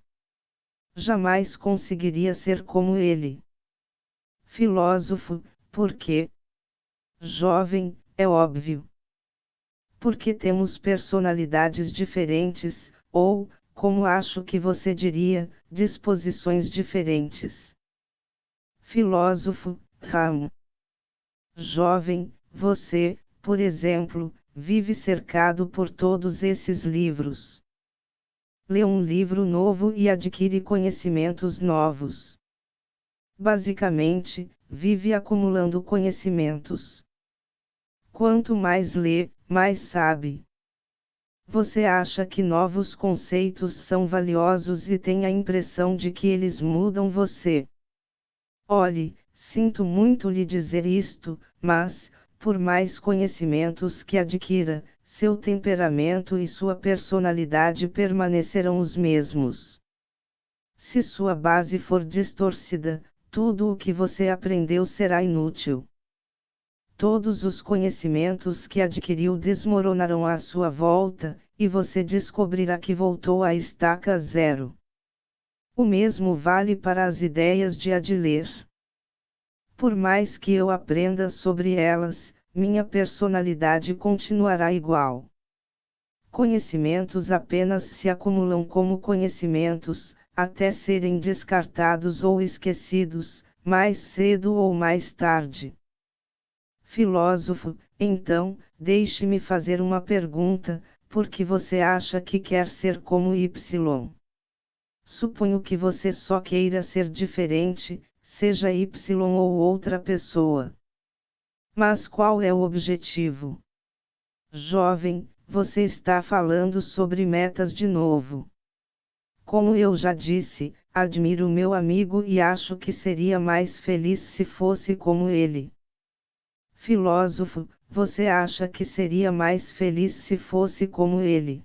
Jamais conseguiria ser como ele. Filósofo, por quê? Jovem, é óbvio. Porque temos personalidades diferentes, ou, como acho que você diria, disposições diferentes. Filósofo, Ramo. Jovem, você, por exemplo, vive cercado por todos esses livros. Lê um livro novo e adquire conhecimentos novos. Basicamente, vive acumulando conhecimentos. Quanto mais lê, mais sabe. Você acha que novos conceitos são valiosos e tem a impressão de que eles mudam você. Olhe, sinto muito lhe dizer isto, mas, por mais conhecimentos que adquira, seu temperamento e sua personalidade permanecerão os mesmos. Se sua base for distorcida, tudo o que você aprendeu será inútil. Todos os conhecimentos que adquiriu desmoronarão à sua volta, e você descobrirá que voltou à estaca zero. O mesmo vale para as ideias de Adler. Por mais que eu aprenda sobre elas, minha personalidade continuará igual. Conhecimentos apenas se acumulam como conhecimentos, até serem descartados ou esquecidos, mais cedo ou mais tarde. Filósofo, então, deixe-me fazer uma pergunta, por que você acha que quer ser como Y? Suponho que você só queira ser diferente, seja Y ou outra pessoa. Mas qual é o objetivo? Jovem, você está falando sobre metas de novo. Como eu já disse, admiro meu amigo e acho que seria mais feliz se fosse como ele. Filósofo, você acha que seria mais feliz se fosse como ele?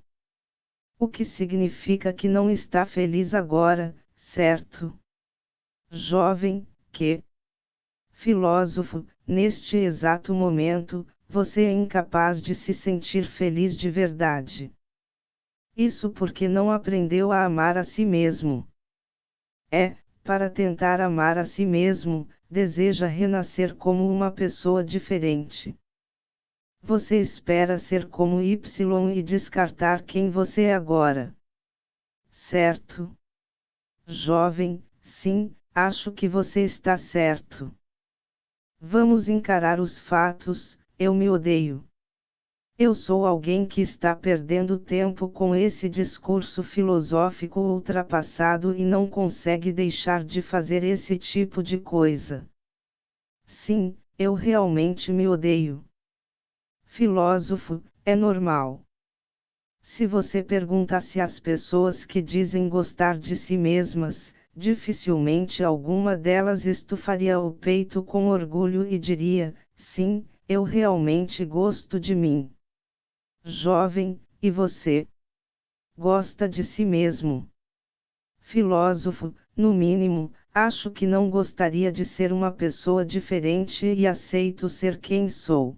O que significa que não está feliz agora, certo? Jovem, que? Filósofo, neste exato momento, você é incapaz de se sentir feliz de verdade. Isso porque não aprendeu a amar a si mesmo. Para tentar amar a si mesmo, deseja renascer como uma pessoa diferente. Você espera ser como Y e descartar quem você é agora. Certo? Jovem, sim, acho que você está certo. Vamos encarar os fatos, eu me odeio. Eu sou alguém que está perdendo tempo com esse discurso filosófico ultrapassado e não consegue deixar de fazer esse tipo de coisa. Sim, eu realmente me odeio. Filósofo, é normal. Se você perguntasse às pessoas que dizem gostar de si mesmas, dificilmente alguma delas estufaria o peito com orgulho e diria: sim, eu realmente gosto de mim. Jovem, e você? Gosta de si mesmo? Filósofo, no mínimo, acho que não gostaria de ser uma pessoa diferente e aceito ser quem sou.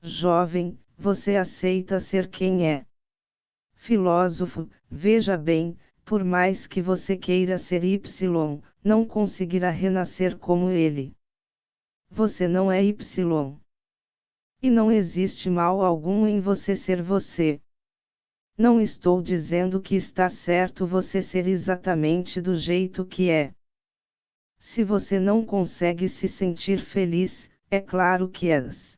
Jovem, você aceita ser quem é? Filósofo, veja bem, por mais que você queira ser Y, não conseguirá renascer como ele. Você não é Y. E não existe mal algum em você ser você. Não estou dizendo que está certo você ser exatamente do jeito que é. Se você não consegue se sentir feliz, é claro que as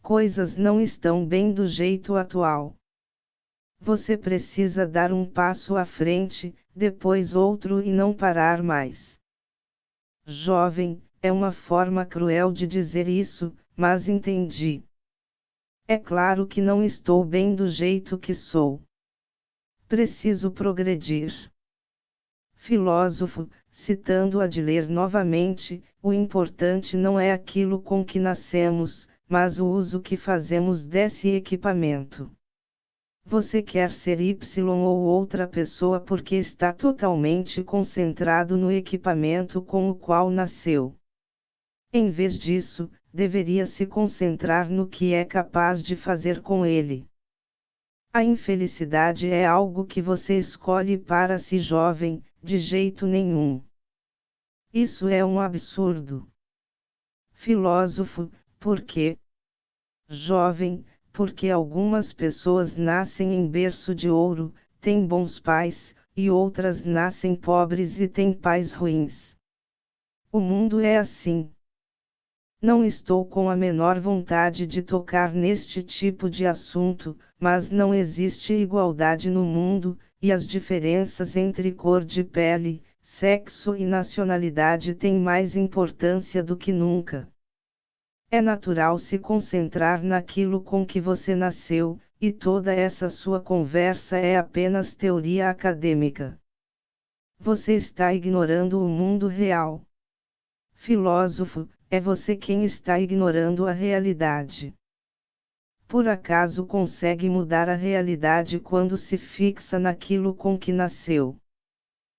coisas não estão bem do jeito atual. Você precisa dar um passo à frente, depois outro e não parar mais. Jovem, é uma forma cruel de dizer isso, mas entendi. É claro que não estou bem do jeito que sou. Preciso progredir. Filósofo, citando Adler novamente, o importante não é aquilo com que nascemos, mas o uso que fazemos desse equipamento. Você quer ser Y ou outra pessoa porque está totalmente concentrado no equipamento com o qual nasceu. Em vez disso, deveria se concentrar no que é capaz de fazer com ele. A infelicidade é algo que você escolhe para si jovem, de jeito nenhum. Isso é um absurdo. Filósofo, por quê? Jovem, porque algumas pessoas nascem em berço de ouro, têm bons pais, e outras nascem pobres e têm pais ruins. O mundo é assim. Não estou com a menor vontade de tocar neste tipo de assunto, mas não existe igualdade no mundo, e as diferenças entre cor de pele, sexo e nacionalidade têm mais importância do que nunca. É natural se concentrar naquilo com que você nasceu, e toda essa sua conversa é apenas teoria acadêmica. Você está ignorando o mundo real. Filósofo, é você quem está ignorando a realidade. Por acaso consegue mudar a realidade quando se fixa naquilo com que nasceu?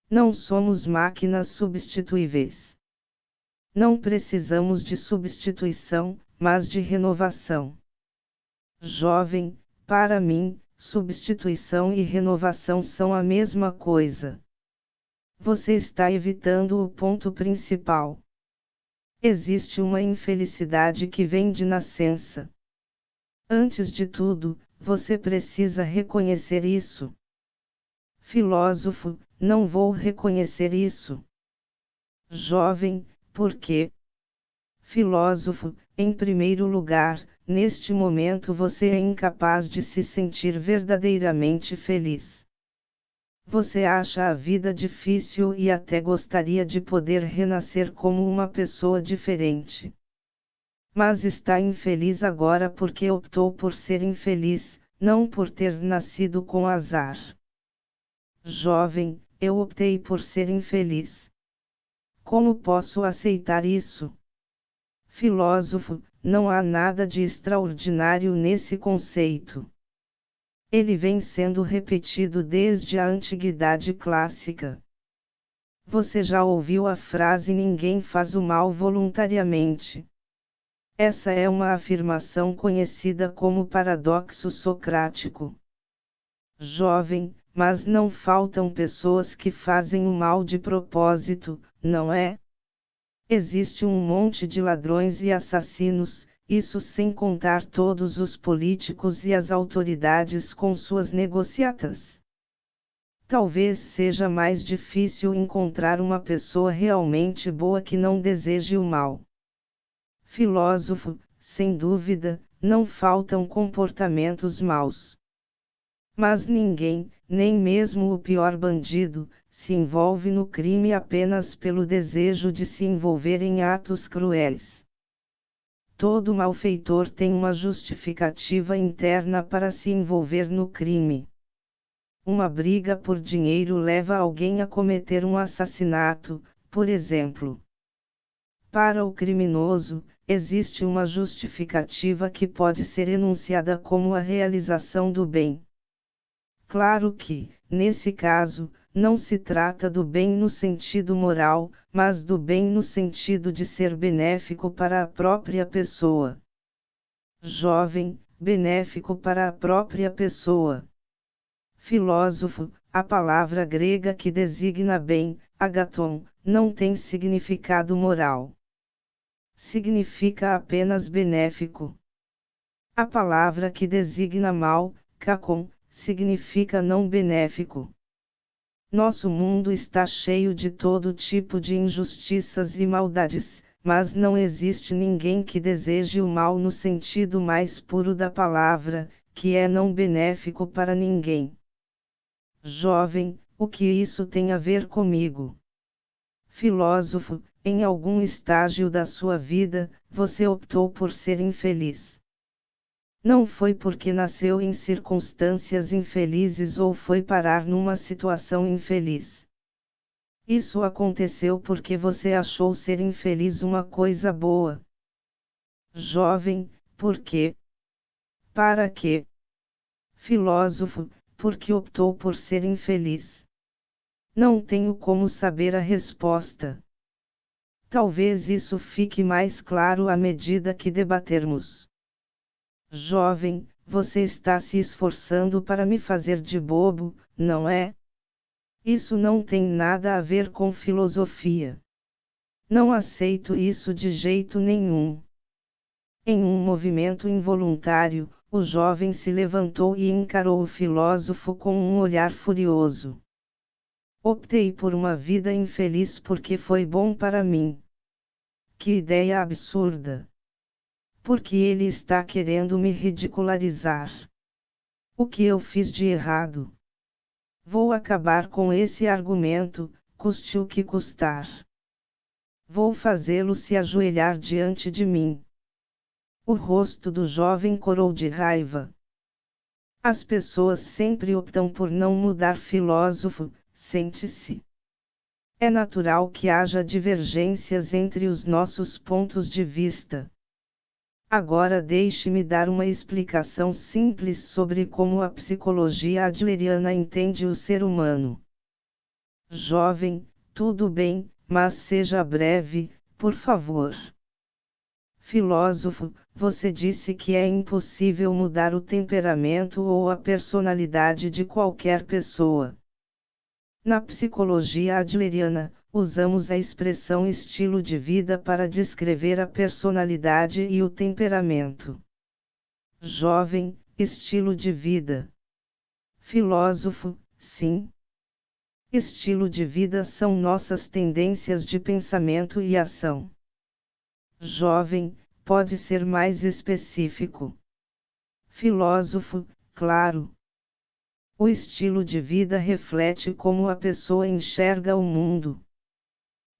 Não somos máquinas substituíveis. Não precisamos de substituição, mas de renovação. Jovem, para mim, substituição e renovação são a mesma coisa. Você está evitando o ponto principal. Existe uma infelicidade que vem de nascença. Antes de tudo, você precisa reconhecer isso. Filósofo, não vou reconhecer isso. Jovem, por quê? Filósofo, em primeiro lugar, neste momento você é incapaz de se sentir verdadeiramente feliz. Você acha a vida difícil e até gostaria de poder renascer como uma pessoa diferente. Mas está infeliz agora porque optou por ser infeliz, não por ter nascido com azar. Jovem, eu optei por ser infeliz. Como posso aceitar isso? Filósofo, não há nada de extraordinário nesse conceito. Ele vem sendo repetido desde a antiguidade clássica. Você já ouviu a frase ninguém faz o mal voluntariamente? Essa é uma afirmação conhecida como paradoxo socrático. Jovem, mas não faltam pessoas que fazem o mal de propósito, não é? Existe um monte de ladrões e assassinos, isso sem contar todos os políticos e as autoridades com suas negociatas. Talvez seja mais difícil encontrar uma pessoa realmente boa que não deseje o mal. Filósofo, sem dúvida, não faltam comportamentos maus. Mas ninguém, nem mesmo o pior bandido, se envolve no crime apenas pelo desejo de se envolver em atos cruéis. Todo malfeitor tem uma justificativa interna para se envolver no crime. Uma briga por dinheiro leva alguém a cometer um assassinato, por exemplo. Para o criminoso, existe uma justificativa que pode ser enunciada como a realização do bem. Claro que, nesse caso, não se trata do bem no sentido moral, mas do bem no sentido de ser benéfico para a própria pessoa. Jovem, benéfico para a própria pessoa. Filósofo, a palavra grega que designa bem, agaton, não tem significado moral. Significa apenas benéfico. A palavra que designa mal, kakon, significa não benéfico. Nosso mundo está cheio de todo tipo de injustiças e maldades, mas não existe ninguém que deseje o mal no sentido mais puro da palavra, que é não benéfico para ninguém. Jovem, o que isso tem a ver comigo? Filósofo, em algum estágio da sua vida, você optou por ser infeliz. Não foi porque nasceu em circunstâncias infelizes ou foi parar numa situação infeliz. Isso aconteceu porque você achou ser infeliz uma coisa boa. Jovem, por quê? Para quê? Filósofo, porque optou por ser infeliz. Não tenho como saber a resposta. Talvez isso fique mais claro à medida que debatermos. Jovem, você está se esforçando para me fazer de bobo, não é? Isso não tem nada a ver com filosofia. Não aceito isso de jeito nenhum. Em um movimento involuntário, o jovem se levantou e encarou o filósofo com um olhar furioso. Optei por uma vida infeliz porque foi bom para mim. Que ideia absurda! Porque ele está querendo me ridicularizar. O que eu fiz de errado? Vou acabar com esse argumento, custe o que custar. Vou fazê-lo se ajoelhar diante de mim. O rosto do jovem corou de raiva. As pessoas sempre optam por não mudar. Filósofo, sente-se. É natural que haja divergências entre os nossos pontos de vista. Agora deixe-me dar uma explicação simples sobre como a psicologia adleriana entende o ser humano. Jovem, tudo bem, mas seja breve, por favor. Filósofo, você disse que é impossível mudar o temperamento ou a personalidade de qualquer pessoa. Na psicologia adleriana, usamos a expressão estilo de vida para descrever a personalidade e o temperamento. Jovem, estilo de vida. Filósofo, sim. Estilo de vida são nossas tendências de pensamento e ação. Jovem, pode ser mais específico. Filósofo, claro. O estilo de vida reflete como a pessoa enxerga o mundo.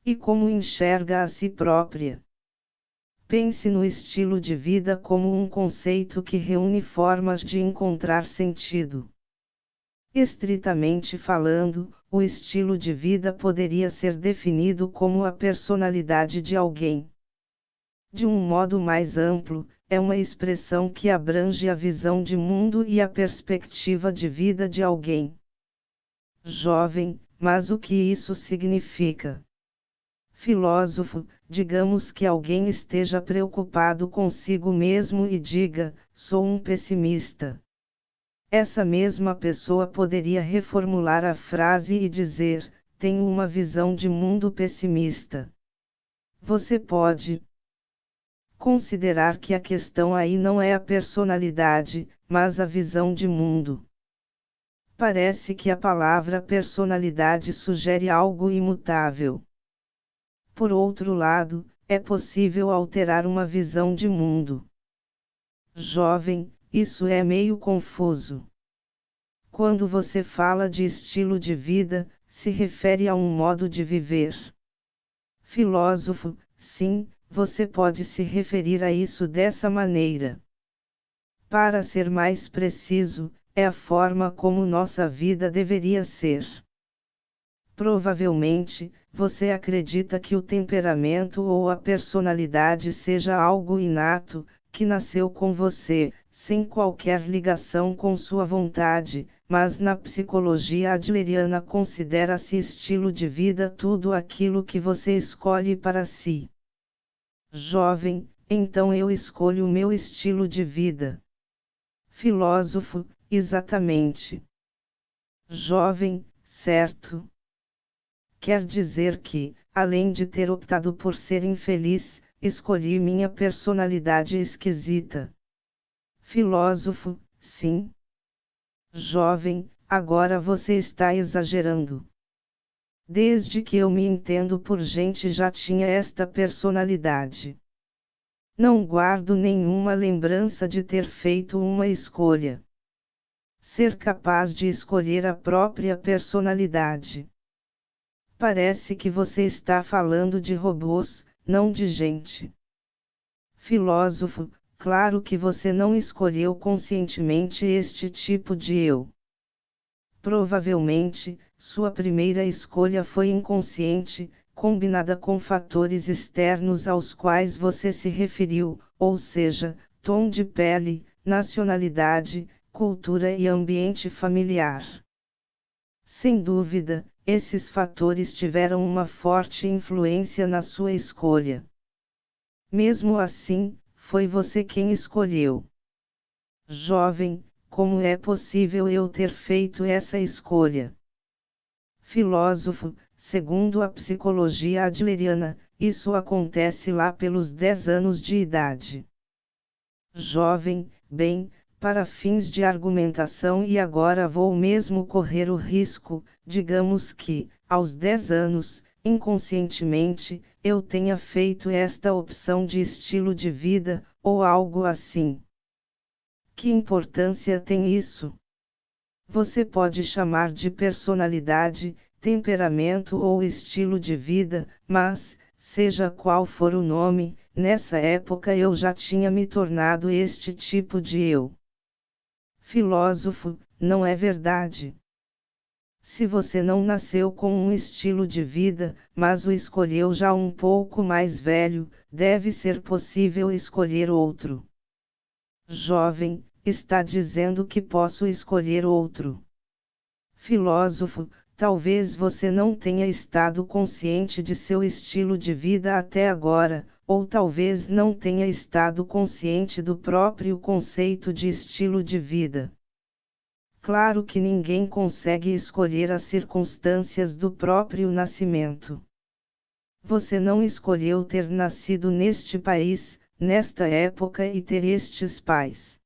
E como enxerga a si própria. Pense no estilo de vida como um conceito que reúne formas de encontrar sentido. Estritamente falando, o estilo de vida poderia ser definido como a personalidade de alguém. De um modo mais amplo, é uma expressão que abrange a visão de mundo e a perspectiva de vida de alguém. Jovem, mas o que isso significa? Filósofo, digamos que alguém esteja preocupado consigo mesmo e diga: sou um pessimista. Essa mesma pessoa poderia reformular a frase e dizer: tenho uma visão de mundo pessimista. Você pode considerar que a questão aí não é a personalidade, mas a visão de mundo. Parece que a palavra personalidade sugere algo imutável. Por outro lado, é possível alterar uma visão de mundo. Jovem, isso é meio confuso. Quando você fala de estilo de vida, se refere a um modo de viver. Filósofo, sim, você pode se referir a isso dessa maneira. Para ser mais preciso, é a forma como nossa vida deveria ser. Provavelmente, você acredita que o temperamento ou a personalidade seja algo inato, que nasceu com você, sem qualquer ligação com sua vontade, mas na psicologia adleriana considera-se estilo de vida tudo aquilo que você escolhe para si. Jovem, então eu escolho o meu estilo de vida. Filósofo, exatamente. Jovem, certo. Quer dizer que, além de ter optado por ser infeliz, escolhi minha personalidade esquisita. Filósofo, sim. Jovem, agora você está exagerando. Desde que eu me entendo por gente já tinha esta personalidade. Não guardo nenhuma lembrança de ter feito uma escolha. Ser capaz de escolher a própria personalidade. Parece que você está falando de robôs, não de gente. Filósofo, claro que você não escolheu conscientemente este tipo de eu. Provavelmente, sua primeira escolha foi inconsciente, combinada com fatores externos aos quais você se referiu, ou seja, tom de pele, nacionalidade, cultura e ambiente familiar. Sem dúvida, esses fatores tiveram uma forte influência na sua escolha. Mesmo assim, foi você quem escolheu. Jovem, como é possível eu ter feito essa escolha? Filósofo, segundo a psicologia adleriana, isso acontece lá pelos 10 anos de idade. Jovem, bem, para fins de argumentação e agora vou mesmo correr o risco, digamos que, aos 10 anos, inconscientemente, eu tenha feito esta opção de estilo de vida, ou algo assim. Que importância tem isso? Você pode chamar de personalidade, temperamento ou estilo de vida, mas, seja qual for o nome, nessa época eu já tinha me tornado este tipo de eu. Filósofo, não é verdade? Se você não nasceu com um estilo de vida, mas o escolheu já um pouco mais velho, deve ser possível escolher outro. Jovem, está dizendo que posso escolher outro. Filósofo, talvez você não tenha estado consciente de seu estilo de vida até agora, ou talvez não tenha estado consciente do próprio conceito de estilo de vida. Claro que ninguém consegue escolher as circunstâncias do próprio nascimento. Você não escolheu ter nascido neste país, nesta época e ter estes pais.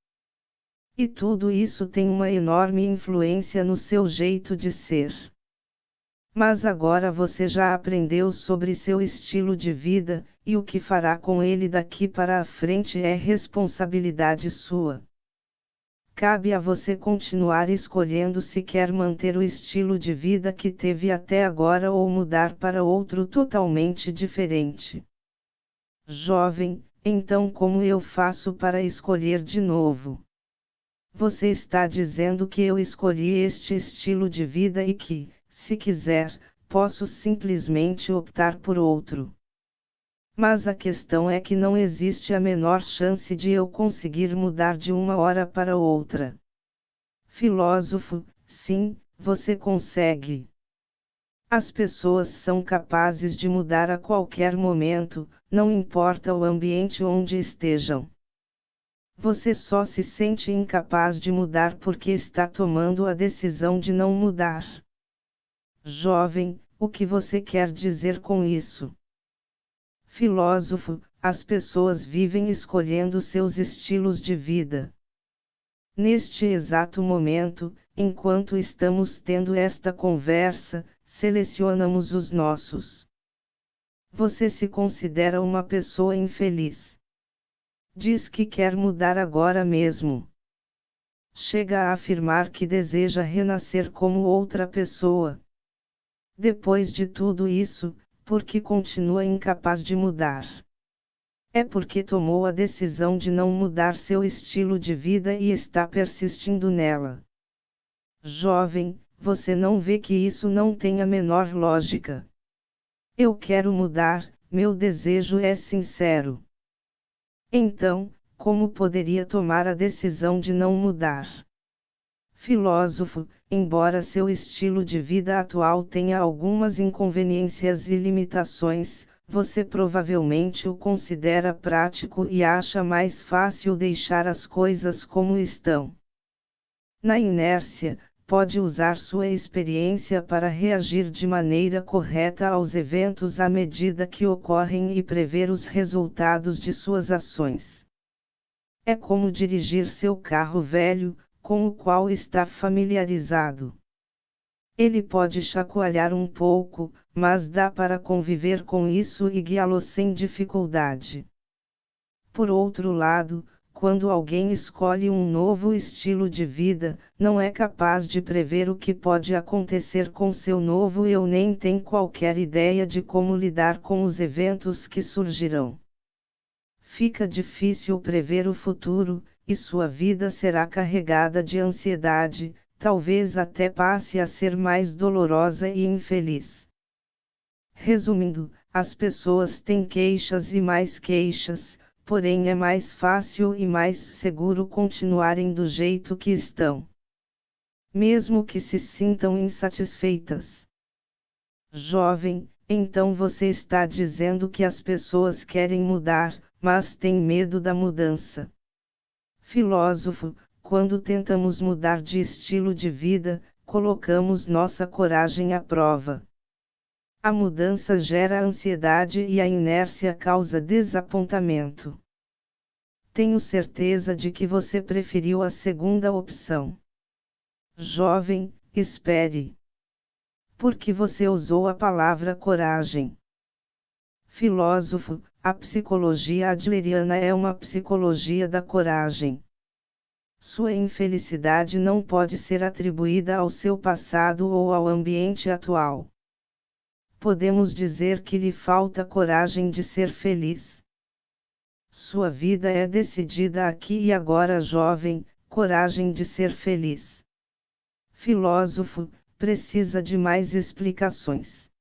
E tudo isso tem uma enorme influência no seu jeito de ser. Mas agora você já aprendeu sobre seu estilo de vida, e o que fará com ele daqui para a frente é responsabilidade sua. Cabe a você continuar escolhendo se quer manter o estilo de vida que teve até agora ou mudar para outro totalmente diferente. Jovem, então como eu faço para escolher de novo? Você está dizendo que eu escolhi este estilo de vida e que, se quiser, posso simplesmente optar por outro. Mas a questão é que não existe a menor chance de eu conseguir mudar de uma hora para outra. Filósofo, sim, você consegue. As pessoas são capazes de mudar a qualquer momento, não importa o ambiente onde estejam. Você só se sente incapaz de mudar porque está tomando a decisão de não mudar. Jovem, o que você quer dizer com isso? Filósofo, as pessoas vivem escolhendo seus estilos de vida. Neste exato momento, enquanto estamos tendo esta conversa, selecionamos os nossos. Você se considera uma pessoa infeliz. Diz que quer mudar agora mesmo. Chega a afirmar que deseja renascer como outra pessoa. Depois de tudo isso, por que continua incapaz de mudar? É porque tomou a decisão de não mudar seu estilo de vida e está persistindo nela. Jovem, você não vê que isso não tem a menor lógica. Eu quero mudar, meu desejo é sincero. Então, como poderia tomar a decisão de não mudar? Filósofo, embora seu estilo de vida atual tenha algumas inconveniências e limitações, você provavelmente o considera prático e acha mais fácil deixar as coisas como estão. Na inércia, pode usar sua experiência para reagir de maneira correta aos eventos à medida que ocorrem e prever os resultados de suas ações. É como dirigir seu carro velho, com o qual está familiarizado. Ele pode chacoalhar um pouco, mas dá para conviver com isso e guiá-lo sem dificuldade. Por outro lado, quando alguém escolhe um novo estilo de vida, não é capaz de prever o que pode acontecer com seu novo eu nem tem qualquer ideia de como lidar com os eventos que surgirão. Fica difícil prever o futuro, e sua vida será carregada de ansiedade, talvez até passe a ser mais dolorosa e infeliz. Resumindo, as pessoas têm queixas e mais queixas, porém é mais fácil e mais seguro continuarem do jeito que estão, mesmo que se sintam insatisfeitas. Jovem, então você está dizendo que as pessoas querem mudar, mas têm medo da mudança. Filósofo, quando tentamos mudar de estilo de vida, colocamos nossa coragem à prova. A mudança gera ansiedade e a inércia causa desapontamento. Tenho certeza de que você preferiu a segunda opção. Jovem, espere. Por que você usou a palavra coragem? Filósofo, a psicologia adleriana é uma psicologia da coragem. Sua infelicidade não pode ser atribuída ao seu passado ou ao ambiente atual. Podemos dizer que lhe falta coragem de ser feliz. Sua vida é decidida aqui e agora, jovem, coragem de ser feliz. Filósofo, precisa de mais explicações.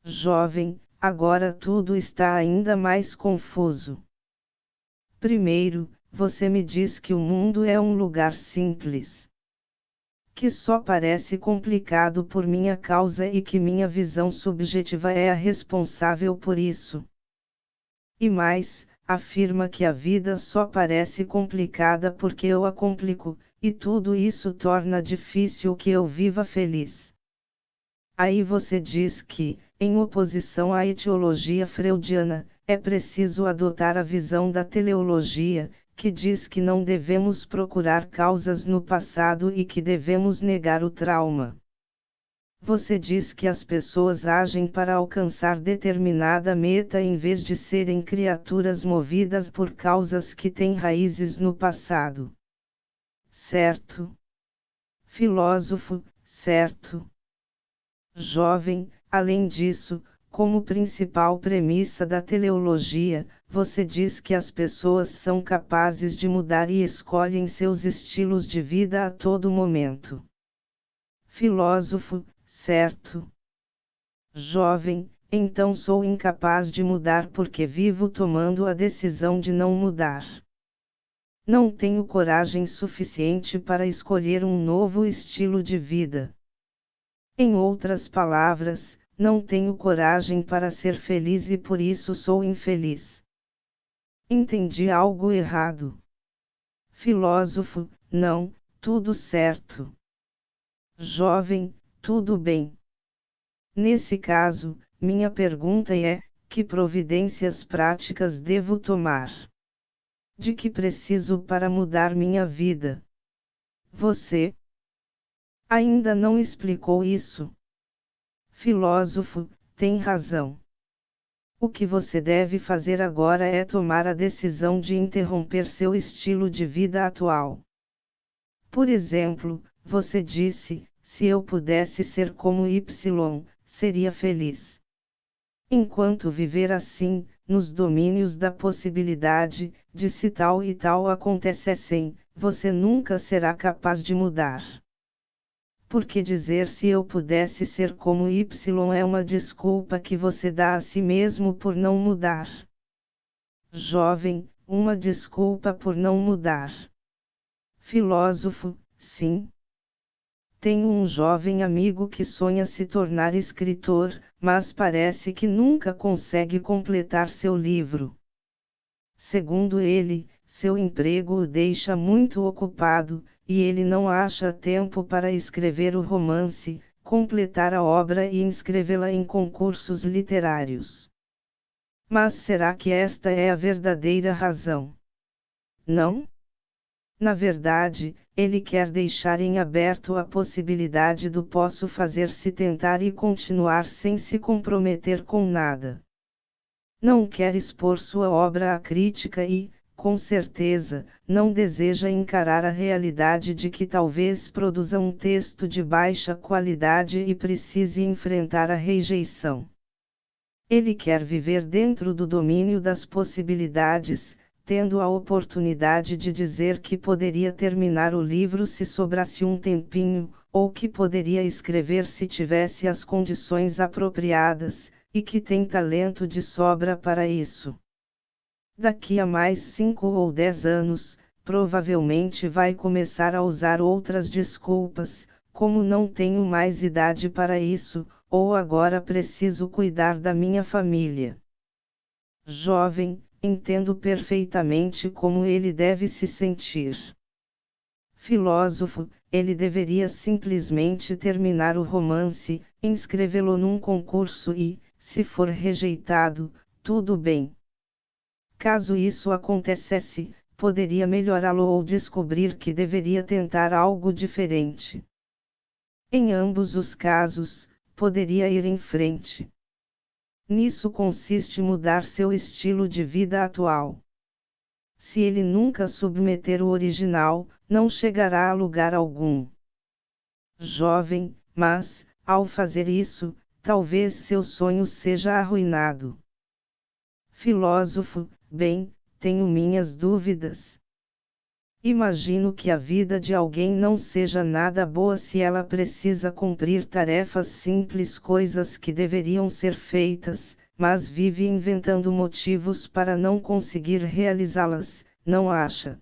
Jovem, agora tudo está ainda mais confuso. Primeiro, você me diz que o mundo é um lugar simples, que só parece complicado por minha causa e que minha visão subjetiva é a responsável por isso. E mais, afirma que a vida só parece complicada porque eu a complico, e tudo isso torna difícil que eu viva feliz. Aí você diz que, em oposição à etiologia freudiana, é preciso adotar a visão da teleologia, que diz que não devemos procurar causas no passado e que devemos negar o trauma. Você diz que as pessoas agem para alcançar determinada meta em vez de serem criaturas movidas por causas que têm raízes no passado. Certo? Filósofo, certo. Jovem, além disso, como principal premissa da teleologia, você diz que as pessoas são capazes de mudar e escolhem seus estilos de vida a todo momento. Filósofo, certo. Jovem, então sou incapaz de mudar porque vivo tomando a decisão de não mudar. Não tenho coragem suficiente para escolher um novo estilo de vida. Em outras palavras, não tenho coragem para ser feliz e por isso sou infeliz. Entendi algo errado? Filósofo, não, tudo certo. Jovem, tudo bem. Nesse caso, minha pergunta é: que providências práticas devo tomar? De que preciso para mudar minha vida? Você ainda não explicou isso. Filósofo, tem razão. O que você deve fazer agora é tomar a decisão de interromper seu estilo de vida atual. Por exemplo, você disse: se eu pudesse ser como Y, seria feliz. Enquanto viver assim, nos domínios da possibilidade, de se tal e tal acontecessem, você nunca será capaz de mudar. Porque dizer se eu pudesse ser como Y é uma desculpa que você dá a si mesmo por não mudar. Jovem, uma desculpa por não mudar. Filósofo, sim. Tenho um jovem amigo que sonha se tornar escritor, mas parece que nunca consegue completar seu livro. Segundo ele, seu emprego o deixa muito ocupado, e ele não acha tempo para escrever o romance, completar a obra e inscrevê-la em concursos literários. Mas será que esta é a verdadeira razão? Não? Na verdade, ele quer deixar em aberto a possibilidade do posso fazer se tentar e continuar sem se comprometer com nada. Não quer expor sua obra à crítica e, com certeza, não deseja encarar a realidade de que talvez produza um texto de baixa qualidade e precise enfrentar a rejeição. Ele quer viver dentro do domínio das possibilidades, tendo a oportunidade de dizer que poderia terminar o livro se sobrasse um tempinho, ou que poderia escrever se tivesse as condições apropriadas, e que tem talento de sobra para isso. Daqui a mais 5 ou 10 anos, provavelmente vai começar a usar outras desculpas, como não tenho mais idade para isso, ou agora preciso cuidar da minha família. Jovem, entendo perfeitamente como ele deve se sentir. Filósofo, ele deveria simplesmente terminar o romance, inscrevê-lo num concurso e, se for rejeitado, tudo bem. Caso isso acontecesse, poderia melhorá-lo ou descobrir que deveria tentar algo diferente. Em ambos os casos, poderia ir em frente. Nisso consiste mudar seu estilo de vida atual. Se ele nunca submeter o original, não chegará a lugar algum. Jovem, mas, ao fazer isso, talvez seu sonho seja arruinado. Filósofo, bem, tenho minhas dúvidas. Imagino que a vida de alguém não seja nada boa se ela precisa cumprir tarefas simples, coisas que deveriam ser feitas, mas vive inventando motivos para não conseguir realizá-las, não acha?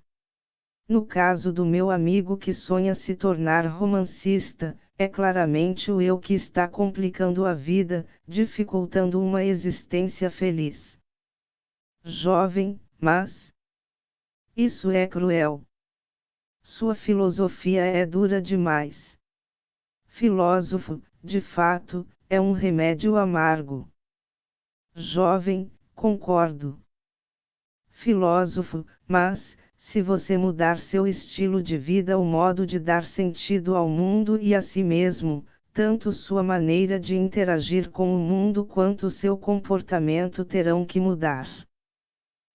No caso do meu amigo que sonha se tornar romancista, é claramente o eu que está complicando a vida, dificultando uma existência feliz. Jovem, mas isso é cruel. Sua filosofia é dura demais. Filósofo, de fato, é um remédio amargo. Jovem, concordo. Filósofo, mas, se você mudar seu estilo de vida, o modo de dar sentido ao mundo e a si mesmo, tanto sua maneira de interagir com o mundo quanto seu comportamento terão que mudar.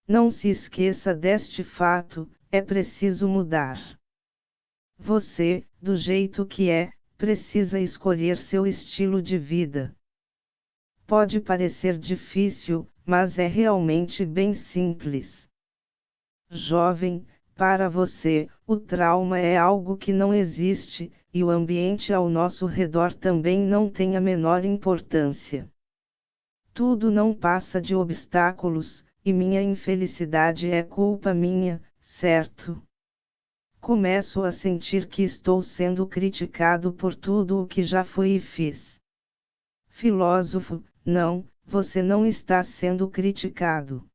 Não se esqueça deste fato, é preciso mudar. Você, do jeito que é, precisa escolher seu estilo de vida. Pode parecer difícil, mas é realmente bem simples. Jovem, para você, o trauma é algo que não existe, e o ambiente ao nosso redor também não tem a menor importância. Tudo não passa de obstáculos, e minha infelicidade é culpa minha, certo? Começo a sentir que estou sendo criticado por tudo o que já fui e fiz. Filósofo, não, você não está sendo criticado.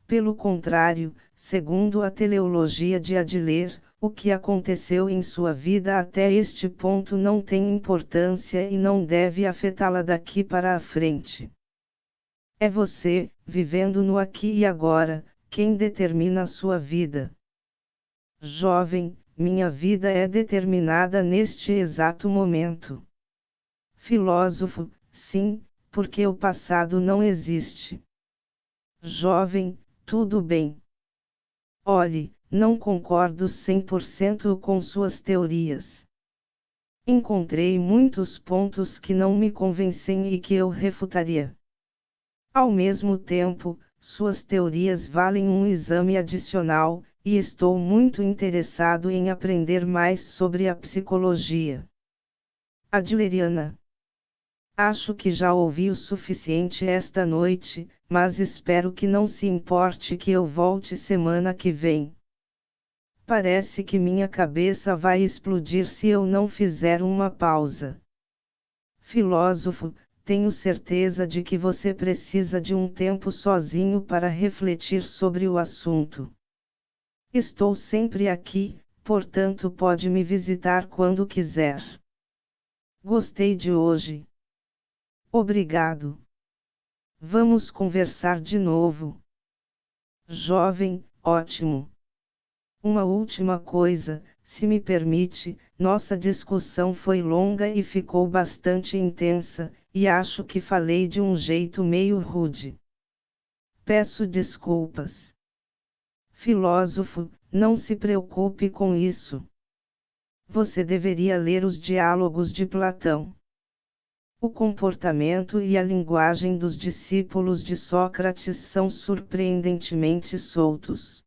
Pelo contrário, segundo a teleologia de Adler, o que aconteceu em sua vida até este ponto não tem importância e não deve afetá-la daqui para a frente. É você, vivendo no aqui e agora, quem determina a sua vida. Jovem, minha vida é determinada neste exato momento. Filósofo, sim, porque o passado não existe. Jovem, tudo bem. Olhe, não concordo 100% com suas teorias. Encontrei muitos pontos que não me convencem e que eu refutaria. Ao mesmo tempo, suas teorias valem um exame adicional, e estou muito interessado em aprender mais sobre a psicologia adleriana. Acho que já ouvi o suficiente esta noite, mas espero que não se importe que eu volte semana que vem. Parece que minha cabeça vai explodir se eu não fizer uma pausa. Filósofo, tenho certeza de que você precisa de um tempo sozinho para refletir sobre o assunto. Estou sempre aqui, portanto pode me visitar quando quiser. Gostei de hoje. Obrigado. Vamos conversar de novo. Jovem, ótimo. Uma última coisa, se me permite, nossa discussão foi longa e ficou bastante intensa, e acho que falei de um jeito meio rude. Peço desculpas. Filósofo, não se preocupe com isso. Você deveria ler os diálogos de Platão. O comportamento e a linguagem dos discípulos de Sócrates são surpreendentemente soltos.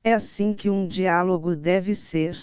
É assim que um diálogo deve ser.